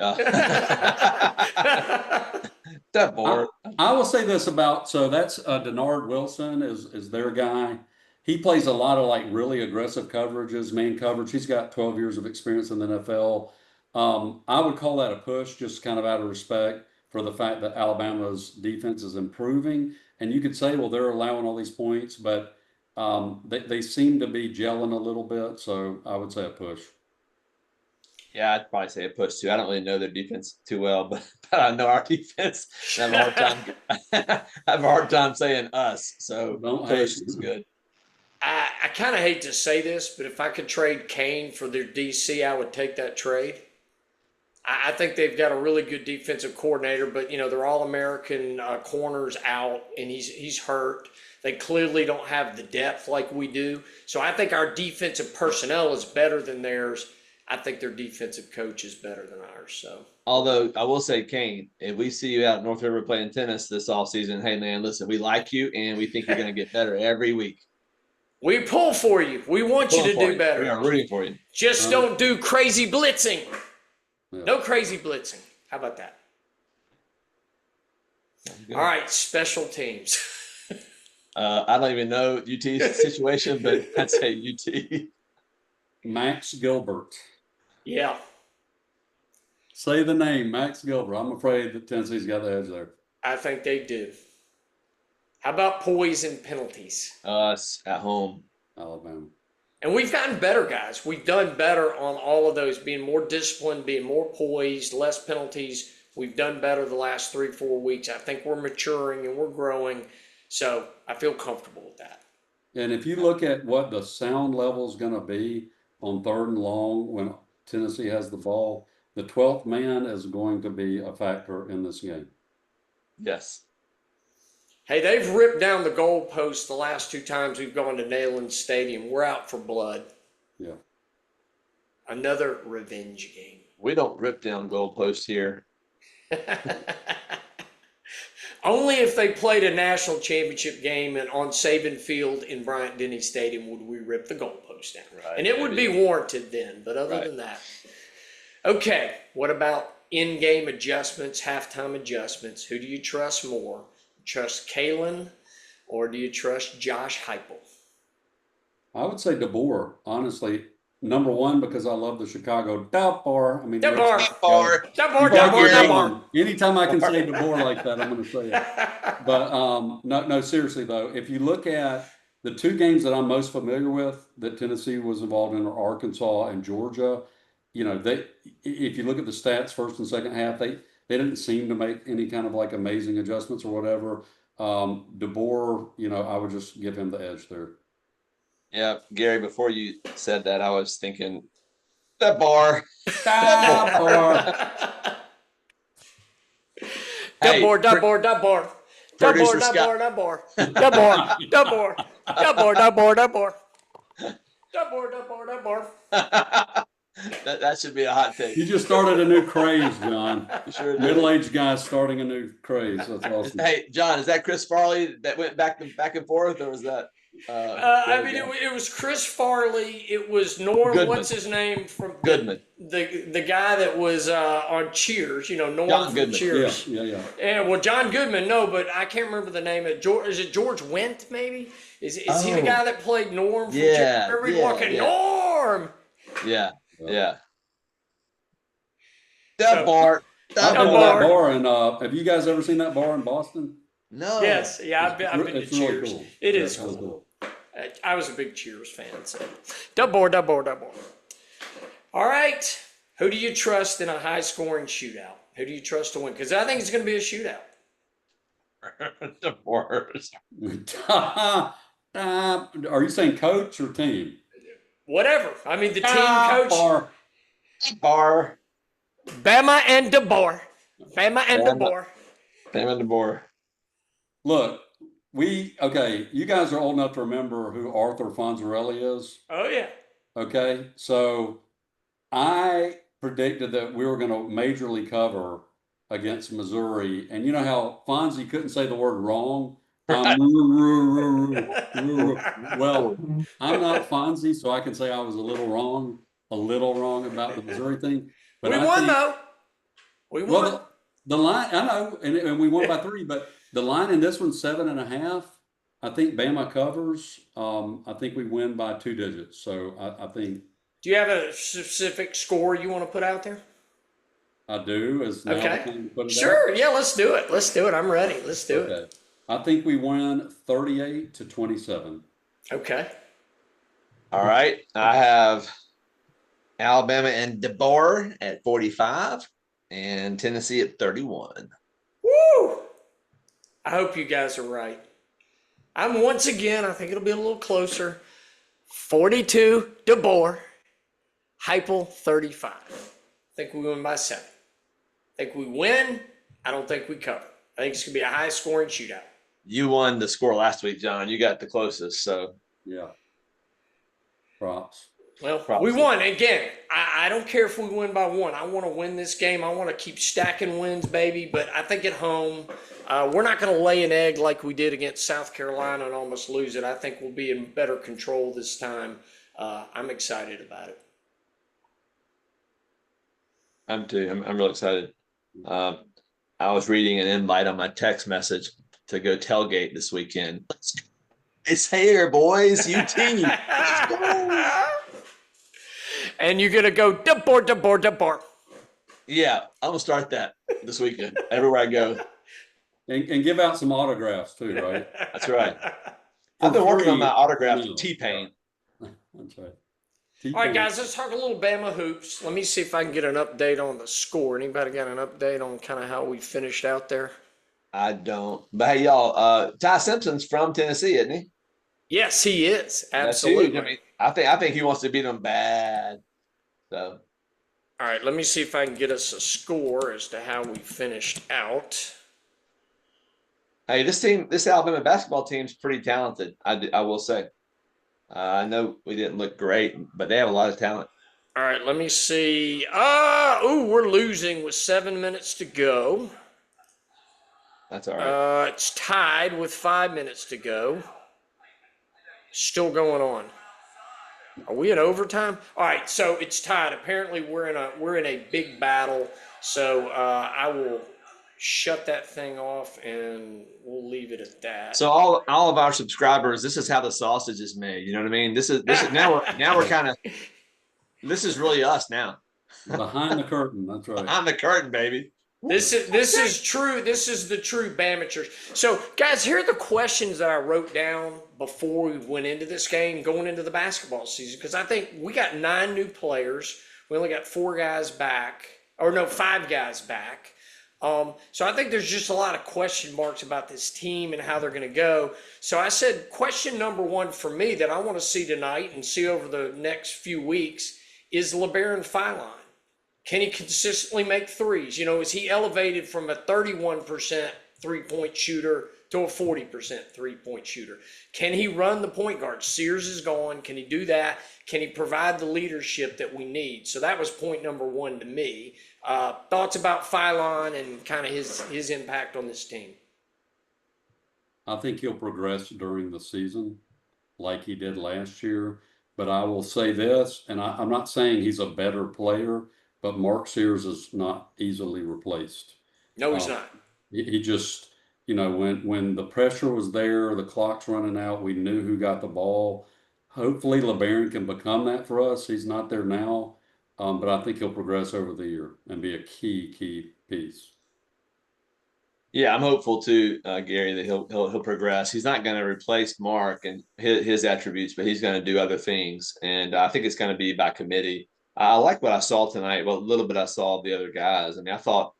[SPEAKER 3] DeBoer.
[SPEAKER 2] I will say this so that's Denard Wilson is their guy. He plays a lot of like really aggressive coverages, man coverage. He's got 12 years of experience in the NFL. I would call that a push, just kind of out of respect for the fact that Alabama's defense is improving. And you could say, well, they're allowing all these points, but they seem to be gelling a little bit. So I would say a push.
[SPEAKER 3] Yeah, I'd probably say a push too. I don't really know their defense too well, but I know our defense. I have a hard time saying us. So push is good.
[SPEAKER 1] I kind of hate to say this, but if I could trade Kane for their DC, I would take that trade. I think they've got a really good defensive coordinator, but they're all American corners out, and he's hurt. They clearly don't have the depth like we do. So I think our defensive personnel is better than theirs. I think their defensive coach is better than ours. So,
[SPEAKER 3] although I will say, Kane, if we see you out at North River playing tennis this offseason, hey man, listen, we like you and we think you're going to get better every week.
[SPEAKER 1] We pull for you. We want you to do better.
[SPEAKER 3] We are rooting for you.
[SPEAKER 1] Just don't do crazy blitzing.
[SPEAKER 2] Yeah.
[SPEAKER 1] No crazy blitzing. How about that? All right, special teams.
[SPEAKER 3] I don't even know UT's situation, but I'd say UT.
[SPEAKER 2] Max Gilbert.
[SPEAKER 1] Yeah.
[SPEAKER 2] Say the name, Max Gilbert. I'm afraid that Tennessee's got the edge there.
[SPEAKER 1] I think they do. How about poise and penalties?
[SPEAKER 3] Us at home.
[SPEAKER 2] Alabama.
[SPEAKER 1] And we've gotten better, guys. We've done better on all of those, being more disciplined, being more poised, less penalties. We've done better the last 3-4 weeks. I think we're maturing and we're growing. So I feel comfortable with that.
[SPEAKER 2] And if you look at what the sound level is going to be on 3rd and long when Tennessee has the ball, the 12th man is going to be a factor in this game.
[SPEAKER 3] Yes.
[SPEAKER 1] Hey, they've ripped down the goalpost the last 2 times we've gone to Neyland Stadium. We're out for blood.
[SPEAKER 2] Yeah.
[SPEAKER 1] Another revenge game.
[SPEAKER 3] We don't rip down goalposts here.
[SPEAKER 1] Only if they played a national championship game and on Saban Field in Bryant-Denny Stadium would we rip the goalpost down.
[SPEAKER 3] Right,
[SPEAKER 1] and it would be warranted then, but other than that. Okay, what about in-game adjustments, halftime adjustments? Who do you trust more? Trust Kalen or do you trust Josh Heupel?
[SPEAKER 2] I would say DeBoer, honestly. Number one, because I love the Chicago DeBoer.
[SPEAKER 1] DeBoer.
[SPEAKER 2] Anytime I can say DeBoer like that, I'm going to say it. But no, seriously though, if you look at the 2 games that I'm most familiar with that Tennessee was involved in are Arkansas and Georgia. If you look at the stats, first and second half, they didn't seem to make any kind of like amazing adjustments or whatever. DeBoer, I would just give him the edge there.
[SPEAKER 3] Yeah, Gary, before you said that, I was thinking DeBoer. That should be a hot take.
[SPEAKER 2] You just started a new craze, John.
[SPEAKER 3] Sure did.
[SPEAKER 2] Middle-aged guy starting a new craze. That's awesome.
[SPEAKER 3] Hey, John, is that Chris Farley that went back and forth, or was that?
[SPEAKER 1] It was Chris Farley. It was Norm.
[SPEAKER 3] Goodman.
[SPEAKER 1] What's his name from
[SPEAKER 3] Goodman?
[SPEAKER 1] The guy that was on Cheers. Norm
[SPEAKER 3] John
[SPEAKER 1] from
[SPEAKER 3] Goodman.
[SPEAKER 1] Cheers.
[SPEAKER 2] Yeah.
[SPEAKER 1] And well, John Goodman, no, but I can't remember the name of George. Is it George Wendt? Maybe is he the guy that played Norm? From
[SPEAKER 3] Yeah.
[SPEAKER 1] Cheers? Norm.
[SPEAKER 3] Yeah. DeBoer.
[SPEAKER 2] I've
[SPEAKER 3] That
[SPEAKER 2] been to that
[SPEAKER 3] bar.
[SPEAKER 2] bar, and have you guys ever seen that bar in Boston?
[SPEAKER 3] No.
[SPEAKER 1] Yes, yeah, I've been to
[SPEAKER 2] It's really
[SPEAKER 1] Cheers.
[SPEAKER 2] cool.
[SPEAKER 1] It
[SPEAKER 2] Yeah,
[SPEAKER 1] is
[SPEAKER 2] it's really
[SPEAKER 1] cool. I was a big Cheers fan, so double. All right, who do you trust in a high-scoring shootout? Who do you trust to win? Because I think it's going to be a shootout.
[SPEAKER 3] The bars.
[SPEAKER 2] Are you saying coach or team?
[SPEAKER 1] Whatever. I mean, the team coach,
[SPEAKER 2] Bar.
[SPEAKER 3] Bar.
[SPEAKER 1] Bama and DeBoer. Bama and
[SPEAKER 3] Bama.
[SPEAKER 1] DeBoer.
[SPEAKER 3] Bama and DeBoer.
[SPEAKER 2] Look, okay, you guys are old enough to remember who Arthur Fonzarelli is.
[SPEAKER 1] Oh, yeah.
[SPEAKER 2] Okay, so I predicted that we were going to majorly cover against Missouri, and you know how Fonzie couldn't say the word wrong? Well, I'm not Fonzie, so I can say I was a little wrong about the Missouri thing. But
[SPEAKER 1] We
[SPEAKER 2] I
[SPEAKER 1] won,
[SPEAKER 2] think,
[SPEAKER 1] though. We won.
[SPEAKER 2] well, the line, I know, and we won by 3, but the line in this one's 7.5. I think Bama covers. I think we win by 2 digits. So I think
[SPEAKER 1] Do you have a specific score you want to put out there?
[SPEAKER 2] I do. Is now the
[SPEAKER 1] Okay.
[SPEAKER 2] time to put it out?
[SPEAKER 1] Sure. Yeah, let's do it. Let's do it. I'm ready. Let's do it.
[SPEAKER 2] Okay. I think we win 38-27.
[SPEAKER 1] Okay.
[SPEAKER 3] All right. I have Alabama and DeBoer at 45 and Tennessee at 31.
[SPEAKER 1] Woo! I hope you guys are right. I'm once again, I think it'll be a little closer. 42 DeBoer, Heupel 35. I think we win by 7. I think we win. I don't think we cover. I think it's going to be a high scoring shootout.
[SPEAKER 3] You won the score last week, John. You got the closest. So,
[SPEAKER 2] Yeah. Props.
[SPEAKER 1] Well,
[SPEAKER 3] Props.
[SPEAKER 1] we won. Again, I don't care if we win by 1. I want to win this game. I want to keep stacking wins, baby. But I think at home, we're not going to lay an egg like we did against South Carolina and almost lose it. I think we'll be in better control this time. I'm excited about it.
[SPEAKER 3] I'm too. I'm real excited. I was reading an invite on my text message to go tailgate this weekend. It's here, boys. UT. Let's go.
[SPEAKER 1] And you're going to go DeBoer.
[SPEAKER 3] Yeah, I'm gonna start that this weekend. Everywhere I go.
[SPEAKER 2] And give out some autographs too, right?
[SPEAKER 3] That's right. I've been working on my autograph
[SPEAKER 2] Yeah.
[SPEAKER 3] T-Pain.
[SPEAKER 2] That's right.
[SPEAKER 1] All right, guys, let's talk a little Bama hoops. Let me see if I can get an update on the score. Anybody got an update on kind of how we finished out there?
[SPEAKER 3] I don't. But hey, y'all, Ty Simpson's from Tennessee, isn't he?
[SPEAKER 1] Yes, he is.
[SPEAKER 3] That's huge.
[SPEAKER 1] Absolutely.
[SPEAKER 3] I mean, I think he wants to beat them bad. So
[SPEAKER 1] All right, let me see if I can get us a score as to how we finished out.
[SPEAKER 3] hey, this Alabama basketball team's pretty talented. I will say. I know we didn't look great, but they have a lot of talent.
[SPEAKER 1] All right, let me see. We're losing with 7 minutes to go.
[SPEAKER 3] That's all right.
[SPEAKER 1] It's tied with 5 minutes to go. Still going on. Are we in overtime? All right, so it's tied. Apparently, we're in a big battle. So I will shut that thing off and we'll leave it at that.
[SPEAKER 3] So all of our subscribers, this is how the sausage is made. You know what I mean? This is now we're kind of this is really us now.
[SPEAKER 2] Behind the curtain. That's right.
[SPEAKER 3] Behind the curtain, baby.
[SPEAKER 1] This is true. This is the true Bamature. So, guys, here are the questions that I wrote down before we went into this game, going into the basketball season, because I think we got 9 new players. We only got 4 guys back, or no, 5 guys back. So I think there's just a lot of question marks about this team and how they're going to go. So I said question number 1 for me that I want to see tonight and see over the next few weeks is LeBaron Philon. Can he consistently make threes? You know, is he elevated from a 31% three-point shooter to a 40% three-point shooter? Can he run the point guard? Sears is gone. Can he do that? Can he provide the leadership that we need? So that was point number 1 to me. Thoughts about Philon and kind of his impact on this team?
[SPEAKER 2] I think he'll progress during the season like he did last year. But I will say this, and I'm not saying he's a better player, but Mark Sears is not easily replaced.
[SPEAKER 1] No, he's not.
[SPEAKER 2] He just, you know, when the pressure was there, the clock's running out, we knew who got the ball. Hopefully LeBaron can become that for us. He's not there now. but I think he'll progress over the year and be a key piece.
[SPEAKER 3] Yeah, I'm hopeful too, Gary, that he'll progress. He's not going to replace Mark and his attributes, but he's going to do other things, and I think it's going to be by committee. I like what I saw tonight. Well, a little bit I saw of the other guys. I mean, I thought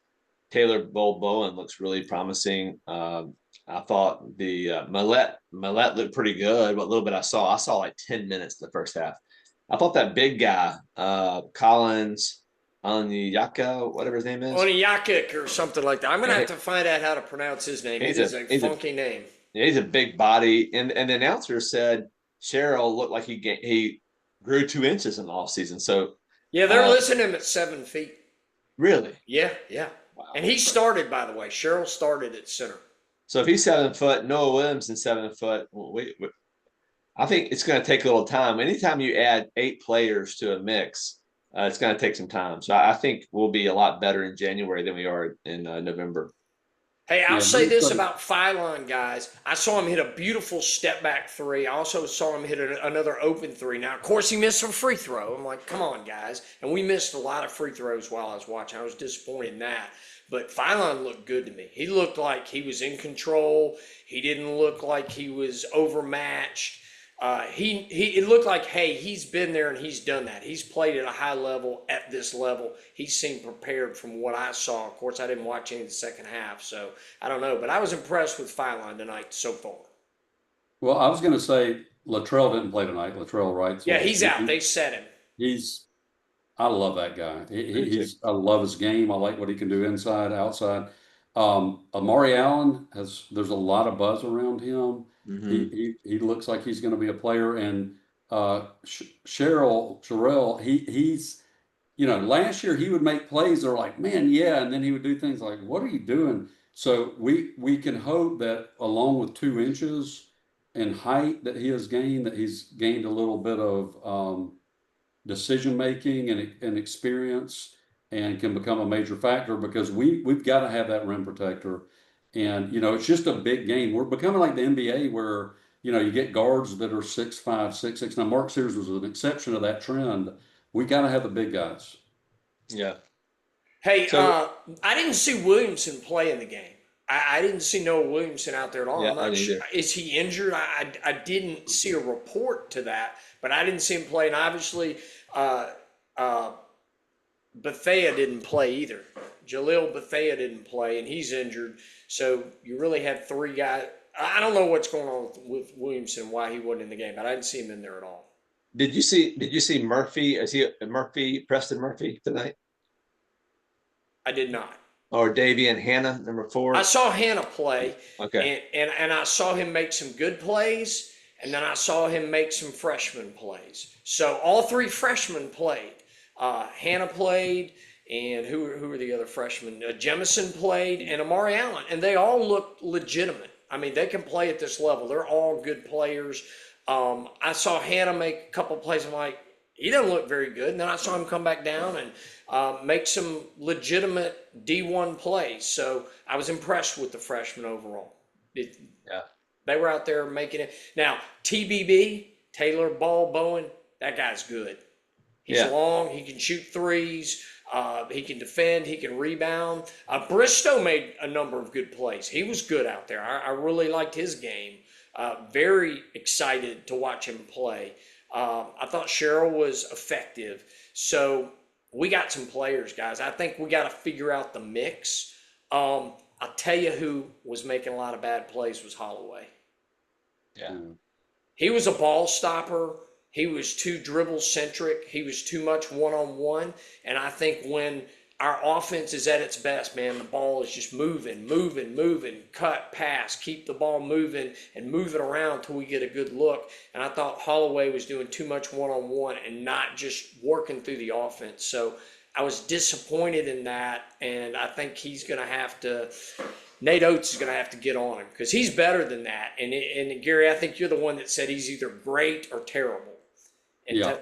[SPEAKER 3] Taylor Bowen looks really promising. I thought the Millette looked pretty good. What little bit I saw like 10 minutes in the first half. I thought that big guy, Collins Onyeka, whatever his name is.
[SPEAKER 1] Onyekik or something like that. I'm going to have to find out how to pronounce his name. It is a funky name.
[SPEAKER 3] Yeah, he's a big body. And the announcer said Cheryl looked like he grew 2 inches in the offseason. So
[SPEAKER 1] yeah, they're listing him at 7 feet.
[SPEAKER 3] Really?
[SPEAKER 1] Yeah. Wow. And he started, by the way. Cheryl started at center.
[SPEAKER 3] So if he's 7 foot, Noah Williamson's 7 foot. I think it's going to take a little time. Anytime you add 8 players to a mix, it's going to take some time. So I think we'll be a lot better in January than we are in November.
[SPEAKER 1] Hey, I'll say this about Phylon, guys. I saw him hit a beautiful step back 3. I also saw him hit another open 3. Now, of course, he missed a free throw. I'm like, come on, guys. And we missed a lot of free throws while I was watching. I was disappointed in that. But Phylon looked good to me. He looked like he was in control. He didn't look like he was overmatched. It looked like, hey, he's been there and he's done that. He's played at a high level at this level. He seemed prepared from what I saw. Of course, I didn't watch any of the second half, so I don't know. But I was impressed with Phylon tonight so far.
[SPEAKER 2] Well, I was going to say Latrell didn't play tonight. Latrell Wright.
[SPEAKER 1] Yeah, he's out. They set him.
[SPEAKER 2] I love that guy. I love his game. I like what he can do inside, outside. Amari Allen there's a lot of buzz around him.
[SPEAKER 3] Mm-hmm.
[SPEAKER 2] He looks like he's going to be a player. And Sherrell, he's, last year he would make plays. They're like, man, yeah. And then he would do things like, what are you doing? So we can hope that along with 2 inches in height that he has gained, that he's gained a little bit of decision making and experience, and can become a major factor, because we've got to have that rim protector. And it's just a big game. We're becoming like the NBA, where you get guards that are 6'5", 6'6". Now Mark Sears was an exception to that trend. We got to have the big guys.
[SPEAKER 3] Yeah.
[SPEAKER 1] Hey, I didn't see Williamson play in the game. I didn't see Noah Williamson out there at all.
[SPEAKER 3] Yeah,
[SPEAKER 1] I'm not sure. Is he injured? I didn't see a report to that, but I didn't see him play. And obviously, Bethea didn't play either. Jaleel Bethea didn't play, and he's injured. So you really had 3 guys. I don't know what's going on with Williamson, why he wasn't in the game, but I didn't see him in there at all.
[SPEAKER 3] Did you see Murphy? Is he Preston Murphy tonight?
[SPEAKER 1] I did not.
[SPEAKER 3] Or Davian Hannah, number 4?
[SPEAKER 1] I saw Hannah play.
[SPEAKER 3] Okay.
[SPEAKER 1] And I saw him make some good plays, and then I saw him make some freshman plays. So all 3 freshmen played. Hannah played, and who were the other freshmen? Jemison played, and Amari Allen, and they all looked legitimate. I mean, they can play at this level. They're all good players. I saw Hannah make a couple plays. I'm like, he doesn't look very good. And then I saw him come back down and make some legitimate D1 plays. So I was impressed with the freshmen overall. They were out there making it. Now, TBB, Taylor Bowen, that guy's good. He's long. He can shoot threes. He can defend. He can rebound. Bristow made a number of good plays. He was good out there. I really liked his game. Very excited to watch him play. I thought Cheryl was effective. So we got some players, guys. I think we got to figure out the mix. I'll tell you who was making a lot of bad plays was Holloway.
[SPEAKER 3] Yeah.
[SPEAKER 1] He was a ball stopper. He was too dribble centric. He was too much one-on-one. And I think when our offense is at its best, man, the ball is just moving, cut, pass, keep the ball moving and move it around till we get a good look. And I thought Holloway was doing too much one-on-one and not just working through the offense. So I was disappointed in that. And I think he's going to have to, Nate Oates is going to have to get on him, because he's better than that. And Gary, I think you're the one that said he's either great or terrible.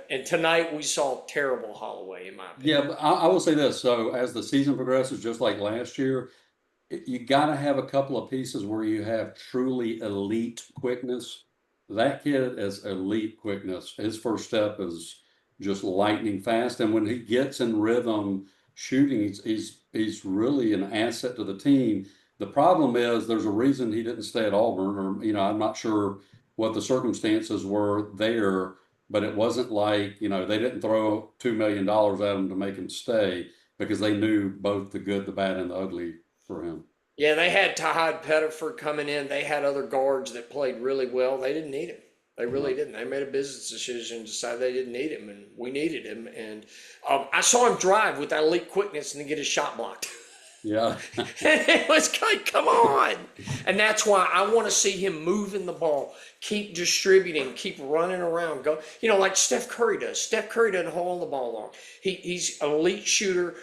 [SPEAKER 1] And tonight we saw terrible Holloway, in my opinion.
[SPEAKER 2] Yeah, but I will say this. So as the season progresses, just like last year, you got to have a couple of pieces where you have truly elite quickness. That kid is elite quickness. His first step is just lightning fast. And when he gets in rhythm shooting, he's really an asset to the team. The problem is there's a reason he didn't stay at Auburn, or, I'm not sure what the circumstances were there, but it wasn't like, they didn't throw $2 million at him to make him stay, because they knew both the good, the bad, and the ugly for him.
[SPEAKER 1] Yeah, they had Tahad Pettiford coming in. They had other guards that played really well. They didn't need him. They really didn't. They made a business decision and decided they didn't need him, and we needed him. And I saw him drive with that elite quickness and then get his shot blocked.
[SPEAKER 2] Yeah.
[SPEAKER 1] And it was like, come on. And that's why I want to see him moving the ball, keep distributing, keep running around. Go, like Steph Curry does. Steph Curry doesn't hold the ball long. He's an elite shooter.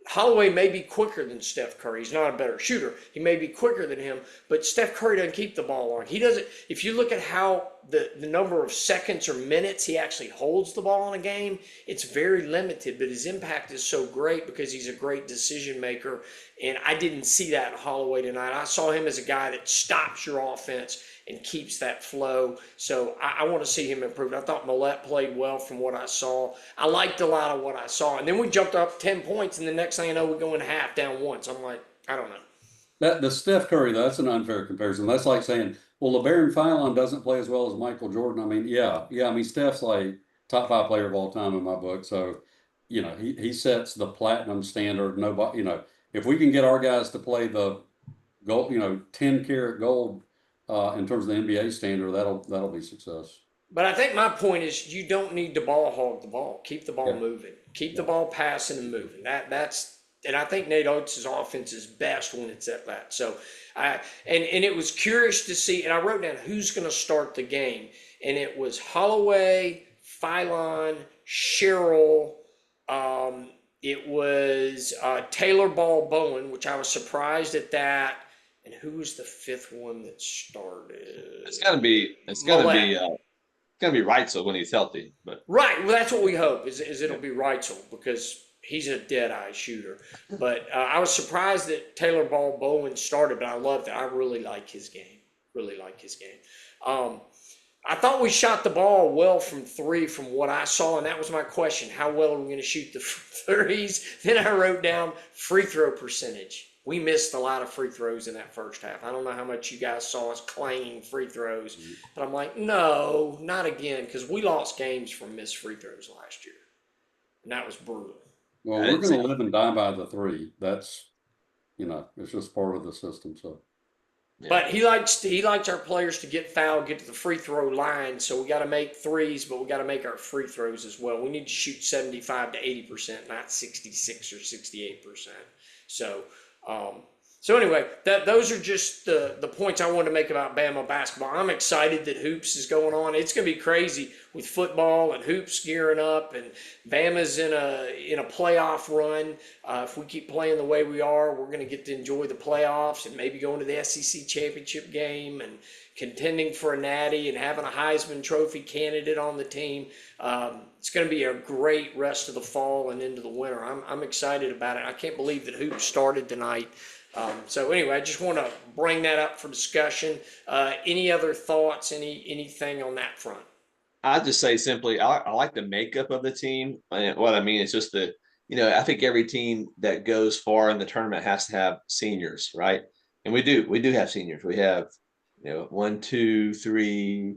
[SPEAKER 1] Holloway may be quicker than Steph Curry. He's not a better shooter. He may be quicker than him, but Steph Curry doesn't keep the ball long. He doesn't. If you look at how the number of seconds or minutes he actually holds the ball in a game, it's very limited, but his impact is so great because he's a great decision maker. And I didn't see that in Holloway tonight. I saw him as a guy that stops your offense and keeps that flow. So I want to see him improve. I thought Millette played well from what I saw. I liked a lot of what I saw. And then we jumped up 10 points, and the next thing I know, we go in half down once. I'm like, I don't know.
[SPEAKER 2] The Steph Curry, that's an unfair comparison. That's like saying, well, LeBaron Fillon doesn't play as well as Michael Jordan. I mean, yeah. I mean, Steph's like top 5 player of all time in my book. So, he sets the platinum standard. Nobody, if we can get our guys to play the gold, 10-karat gold in terms of the NBA standard, that'll be success.
[SPEAKER 1] But I think my point is you don't need to ball hog the ball. Keep the ball moving. Keep the ball passing and moving. And I think Nate Oates' offense is best when it's at that. So and it was curious to see, and I wrote down who's going to start the game. And it was Holloway, Fillon, Sherrill, it was Taylor Ball Bowen, which I was surprised at that. And who was the 5th one that started?
[SPEAKER 3] It's gonna be Reitzel when he's healthy. But
[SPEAKER 1] right, well, that's what we hope is it'll be Reitzel, because he's a dead-eye shooter. But I was surprised that Taylor Ball Bowen started, but I loved it. I really like his game. I thought we shot the ball well from 3 from what I saw, and that was my question. How well are we going to shoot the threes? Then I wrote down free throw percentage. We missed a lot of free throws in that first half. I don't know how much you guys saw us clanging free throws, but I'm like, no, not again, because we lost games from missed free throws last year, and that was brutal.
[SPEAKER 2] Well, we're going to live and die by the 3. That's, it's just part of the system. So,
[SPEAKER 1] but he likes our players to get fouled, get to the free throw line. So we got to make threes, but we got to make our free throws as well. We need to shoot 75 to 80%, not 66 or 68%. So anyway, those are just the points I wanted to make about Bama basketball. I'm excited that hoops is going on. It's going to be crazy with football and hoops gearing up, and Bama's in a playoff run. If we keep playing the way we are, we're going to get to enjoy the playoffs and maybe going to the SEC championship game and contending for a natty and having a Heisman Trophy candidate on the team. It's going to be a great rest of the fall and into the winter. I'm excited about it. I can't believe that hoops started tonight. So anyway, I just want to bring that up for discussion. Any other thoughts, anything on that front?
[SPEAKER 3] I'll just say simply, I like the makeup of the team. And what I mean is just I think every team that goes far in the tournament has to have seniors, right? And we do have seniors. We have, 1, 2, 3,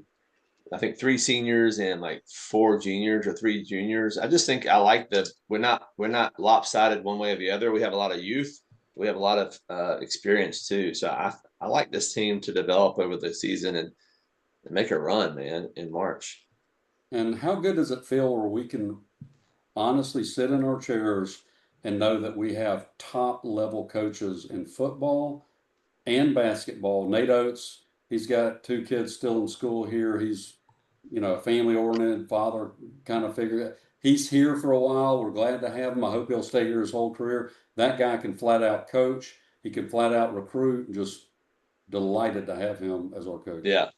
[SPEAKER 3] I think 3 seniors and like 4 juniors or 3 juniors. I just think I like we're not lopsided one way or the other. We have a lot of youth. We have a lot of experience too. So I like this team to develop over the season and make a run, man, in March.
[SPEAKER 2] And how good does it feel where we can honestly sit in our chairs and know that we have top level coaches in football and basketball? Nate Oates, he's got 2 kids still in school here. He's, a family oriented father kind of figure. He's here for a while. We're glad to have him. I hope he'll stay here his whole career. That guy can flat out coach. He can flat out recruit. And just delighted to have him as our coach.
[SPEAKER 3] Yeah.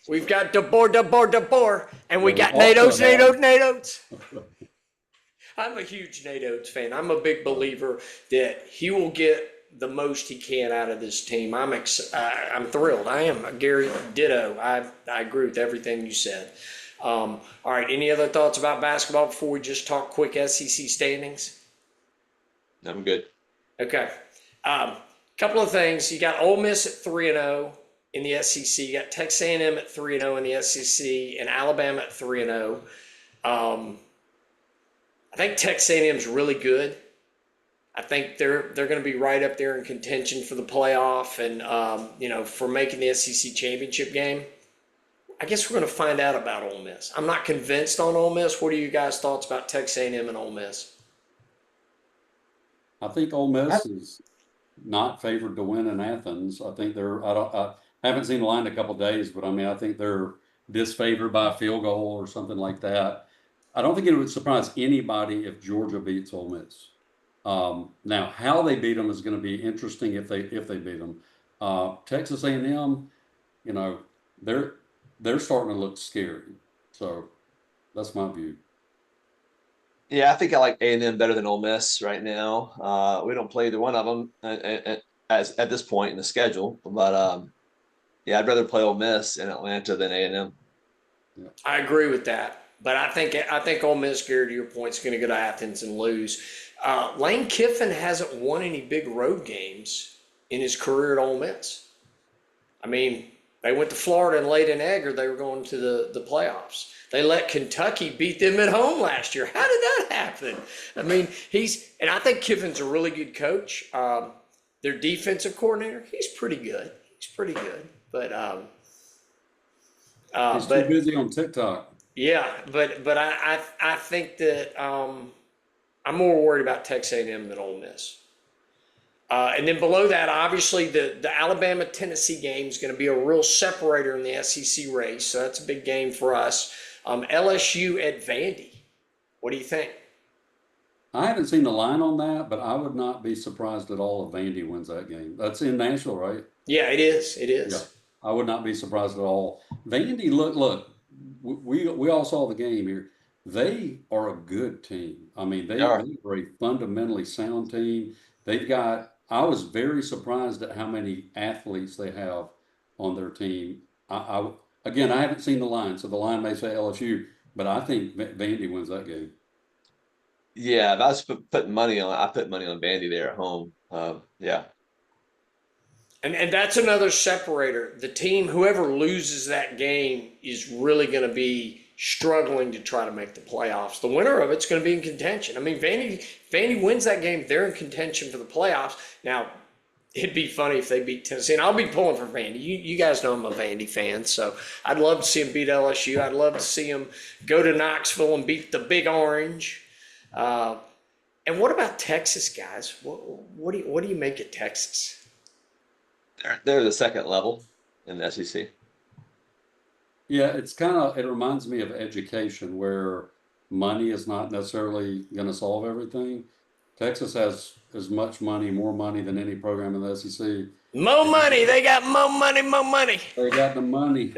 [SPEAKER 1] We've got DeBoer, and we got Nate Oates. I'm a huge Nate Oates fan. I'm a big believer that he will get the most he can out of this team. I'm thrilled. I am. Gary, ditto. I agree with everything you said. All right, any other thoughts about basketball before we just talk quick SEC standings?
[SPEAKER 3] I'm good.
[SPEAKER 1] Okay. Couple of things. You got Ole Miss at 3-0 in the SEC. You got Texas A&M at 3-0 in the SEC, and Alabama at 3-0. I think Texas A&M is really good. I think they're going to be right up there in contention for the playoff and for making the SEC championship game. I guess we're going to find out about Ole Miss. I'm not convinced on Ole Miss. What are you guys' thoughts about Texas A&M and Ole Miss?
[SPEAKER 2] I think Ole Miss is not favored to win in Athens. I think I haven't seen the line in a couple of days, but I mean, I think they're disfavored by a field goal or something like that. I don't think it would surprise anybody if Georgia beats Ole Miss. Now, how they beat them is going to be interesting if they beat them. Texas A&M, they're starting to look scary. So that's my view.
[SPEAKER 3] Yeah, I think I like A&M better than Ole Miss right now. We don't play either one of them as at this point in the schedule, but yeah, I'd rather play Ole Miss in Atlanta than A&M.
[SPEAKER 2] Yeah.
[SPEAKER 1] I agree with that, but I think Ole Miss, Gary, to your point, is going to go to Athens and lose. Lane Kiffin hasn't won any big road games in his career at Ole Miss. I mean, they went to Florida and laid an egg, or they were going to the playoffs. They let Kentucky beat them at home last year. How did that happen? I mean, and I think Kiffin's a really good coach. Their defensive coordinator, he's pretty good. But
[SPEAKER 2] He's too busy on TikTok.
[SPEAKER 1] yeah, but I think that I'm more worried about Texas A&M than Ole Miss. And then below that, obviously, the Alabama-Tennessee game is going to be a real separator in the SEC race. So that's a big game for us. LSU at Vandy. What do you think?
[SPEAKER 2] I haven't seen the line on that, but I would not be surprised at all if Vandy wins that game. That's in Nashville, right?
[SPEAKER 1] Yeah, it is. It is.
[SPEAKER 2] Yeah, I would not be surprised at all. Vandy, look, we all saw the game here. They are a good team. I mean, they are a fundamentally sound team. I was very surprised at how many athletes they have on their team. Again, I haven't seen the line, so the line may say LSU, but I think Vandy wins that game.
[SPEAKER 3] Yeah, if I was putting money on, I put money on Vandy there at home. Yeah.
[SPEAKER 1] And that's another separator. The team, whoever loses that game, is really going to be struggling to try to make the playoffs. The winner of it's going to be in contention. I mean, Vandy wins that game, they're in contention for the playoffs. Now, it'd be funny if they beat Tennessee, and I'll be pulling for Vandy. You guys know I'm a Vandy fan, so I'd love to see them beat LSU. I'd love to see them go to Knoxville and beat the Big Orange. And what about Texas, guys? What do you make of Texas?
[SPEAKER 3] They're the second level in the SEC.
[SPEAKER 2] Yeah, it reminds me of education where money is not necessarily going to solve everything. Texas has as much money, more money than any program in the SEC.
[SPEAKER 1] More money. They got more money, more money.
[SPEAKER 2] They got the money.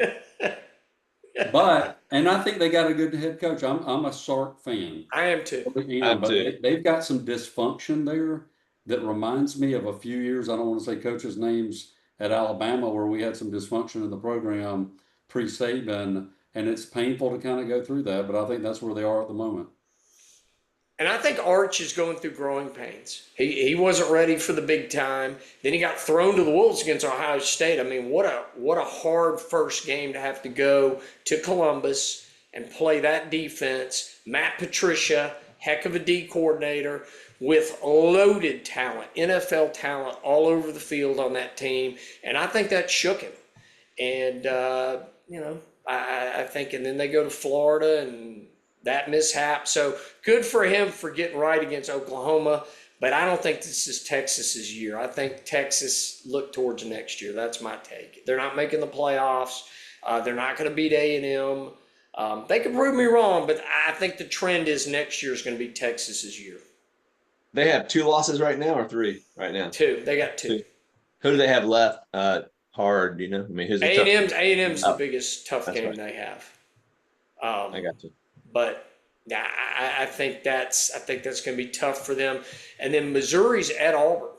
[SPEAKER 2] And I think they got a good head coach. I'm a Sark fan.
[SPEAKER 1] I am too.
[SPEAKER 2] But they've got some dysfunction there that reminds me of a few years. I don't want to say coaches' names at Alabama where we had some dysfunction in the program pre-Saban, and it's painful to kind of go through that. But I think that's where they are at the moment.
[SPEAKER 1] And I think Arch is going through growing pains. He wasn't ready for the big time. Then he got thrown to the wolves against Ohio State. I mean, what a hard first game to have to go to Columbus and play that defense. Matt Patricia, heck of a D coordinator with loaded talent, NFL talent all over the field on that team. And I think that shook him. And, I think, and then they go to Florida and that mishap. So good for him for getting right against Oklahoma, but I don't think this is Texas's year. I think Texas look towards next year. That's my take. They're not making the playoffs. They're not going to beat A&M. They could prove me wrong, but I think the trend is next year is going to be Texas's year.
[SPEAKER 3] They have 2 losses right now or 3 right now?
[SPEAKER 1] 2. They got 2.
[SPEAKER 3] Who do they have left? Hard, you know? I mean, who's the
[SPEAKER 1] A&M's the biggest tough game they have.
[SPEAKER 3] I got you.
[SPEAKER 1] But I think that's going to be tough for them. And then Missouri's at Auburn,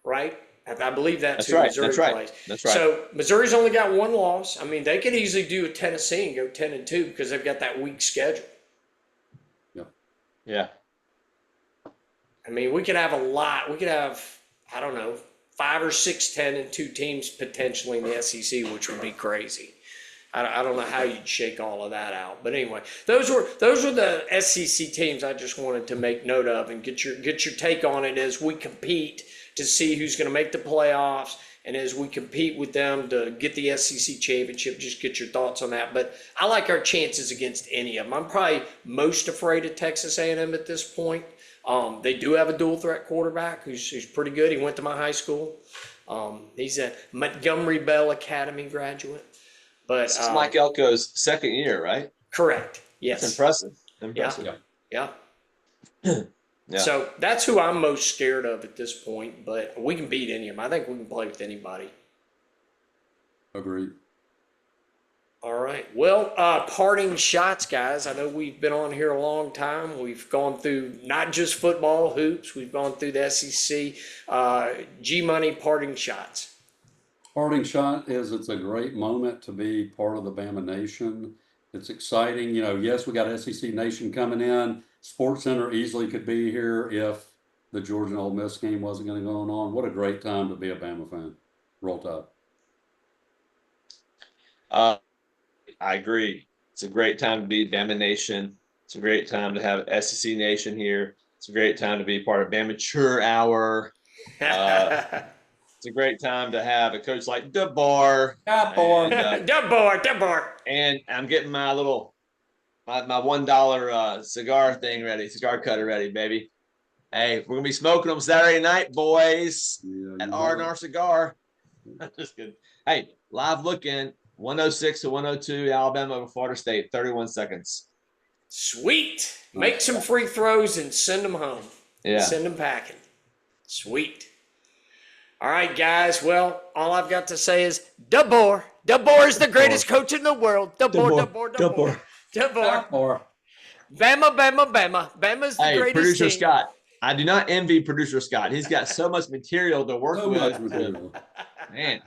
[SPEAKER 1] right? I believe that's
[SPEAKER 3] That's
[SPEAKER 1] who
[SPEAKER 3] right.
[SPEAKER 1] Missouri
[SPEAKER 3] That's right.
[SPEAKER 1] plays.
[SPEAKER 3] That's right.
[SPEAKER 1] So Missouri's only got one loss. I mean, they could easily do a Tennessee and go 10-2 because they've got that weak schedule.
[SPEAKER 3] Yeah.
[SPEAKER 1] I mean, we could have a lot. We could have, I don't know, 5 or 6 10-2 teams potentially in the SEC, which would be crazy. I don't know how you'd shake all of that out. But anyway, those were the SEC teams I just wanted to make note of and get your take on it as we compete to see who's going to make the playoffs, and as we compete with them to get the SEC championship. Just get your thoughts on that. But I like our chances against any of them. I'm probably most afraid of Texas A&M at this point. They do have a dual threat quarterback who's pretty good. He went to my high school. He's a Montgomery Bell Academy graduate. But
[SPEAKER 3] This is Mike Elko's second year, right?
[SPEAKER 1] Correct. Yes.
[SPEAKER 3] That's impressive. Impressive.
[SPEAKER 1] Yeah.
[SPEAKER 3] Yeah.
[SPEAKER 1] So that's who I'm most scared of at this point, but we can beat any of them. I think we can play with anybody.
[SPEAKER 2] Agreed.
[SPEAKER 1] All right. Well, parting shots, guys. I know we've been on here a long time. We've gone through not just football hoops. We've gone through the SEC. G-Money parting shots.
[SPEAKER 2] Parting shot is it's a great moment to be part of the Bama Nation. It's exciting. You know, yes, we got SEC Nation coming in. Sports Center easily could be here if the Georgia and Ole Miss game wasn't going to go on. What a great time to be a Bama fan. Roll Tide.
[SPEAKER 3] I agree. It's a great time to be Bama Nation. It's a great time to have SEC Nation here. It's a great time to be part of Bamature Hour. It's a great time to have a coach like DeBoer.
[SPEAKER 1] DeBoer.
[SPEAKER 3] And I'm getting my little my $1 cigar cutter ready, baby. Hey, we're gonna be smoking them Saturday night, boys, at R&R Cigar. Just kidding. Hey, live looking 106 to 102 Alabama over Florida State, 31 seconds.
[SPEAKER 1] Sweet. Make some free throws and send them home.
[SPEAKER 3] Yeah.
[SPEAKER 1] Send them packing. Sweet. All right, guys. Well, all I've got to say is DeBoer. DeBoer is the greatest coach in the world. DeBoer. Bama. Bama's the greatest
[SPEAKER 3] producer
[SPEAKER 1] team.
[SPEAKER 3] Scott. I do not envy producer Scott. He's got so much material to work with. Man.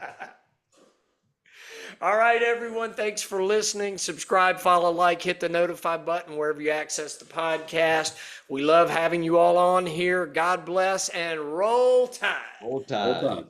[SPEAKER 1] All right, everyone. Thanks for listening. Subscribe, follow, like, hit the notify button wherever you access the podcast. We love having you all on here. God bless and roll Tide.
[SPEAKER 3] Roll Tide.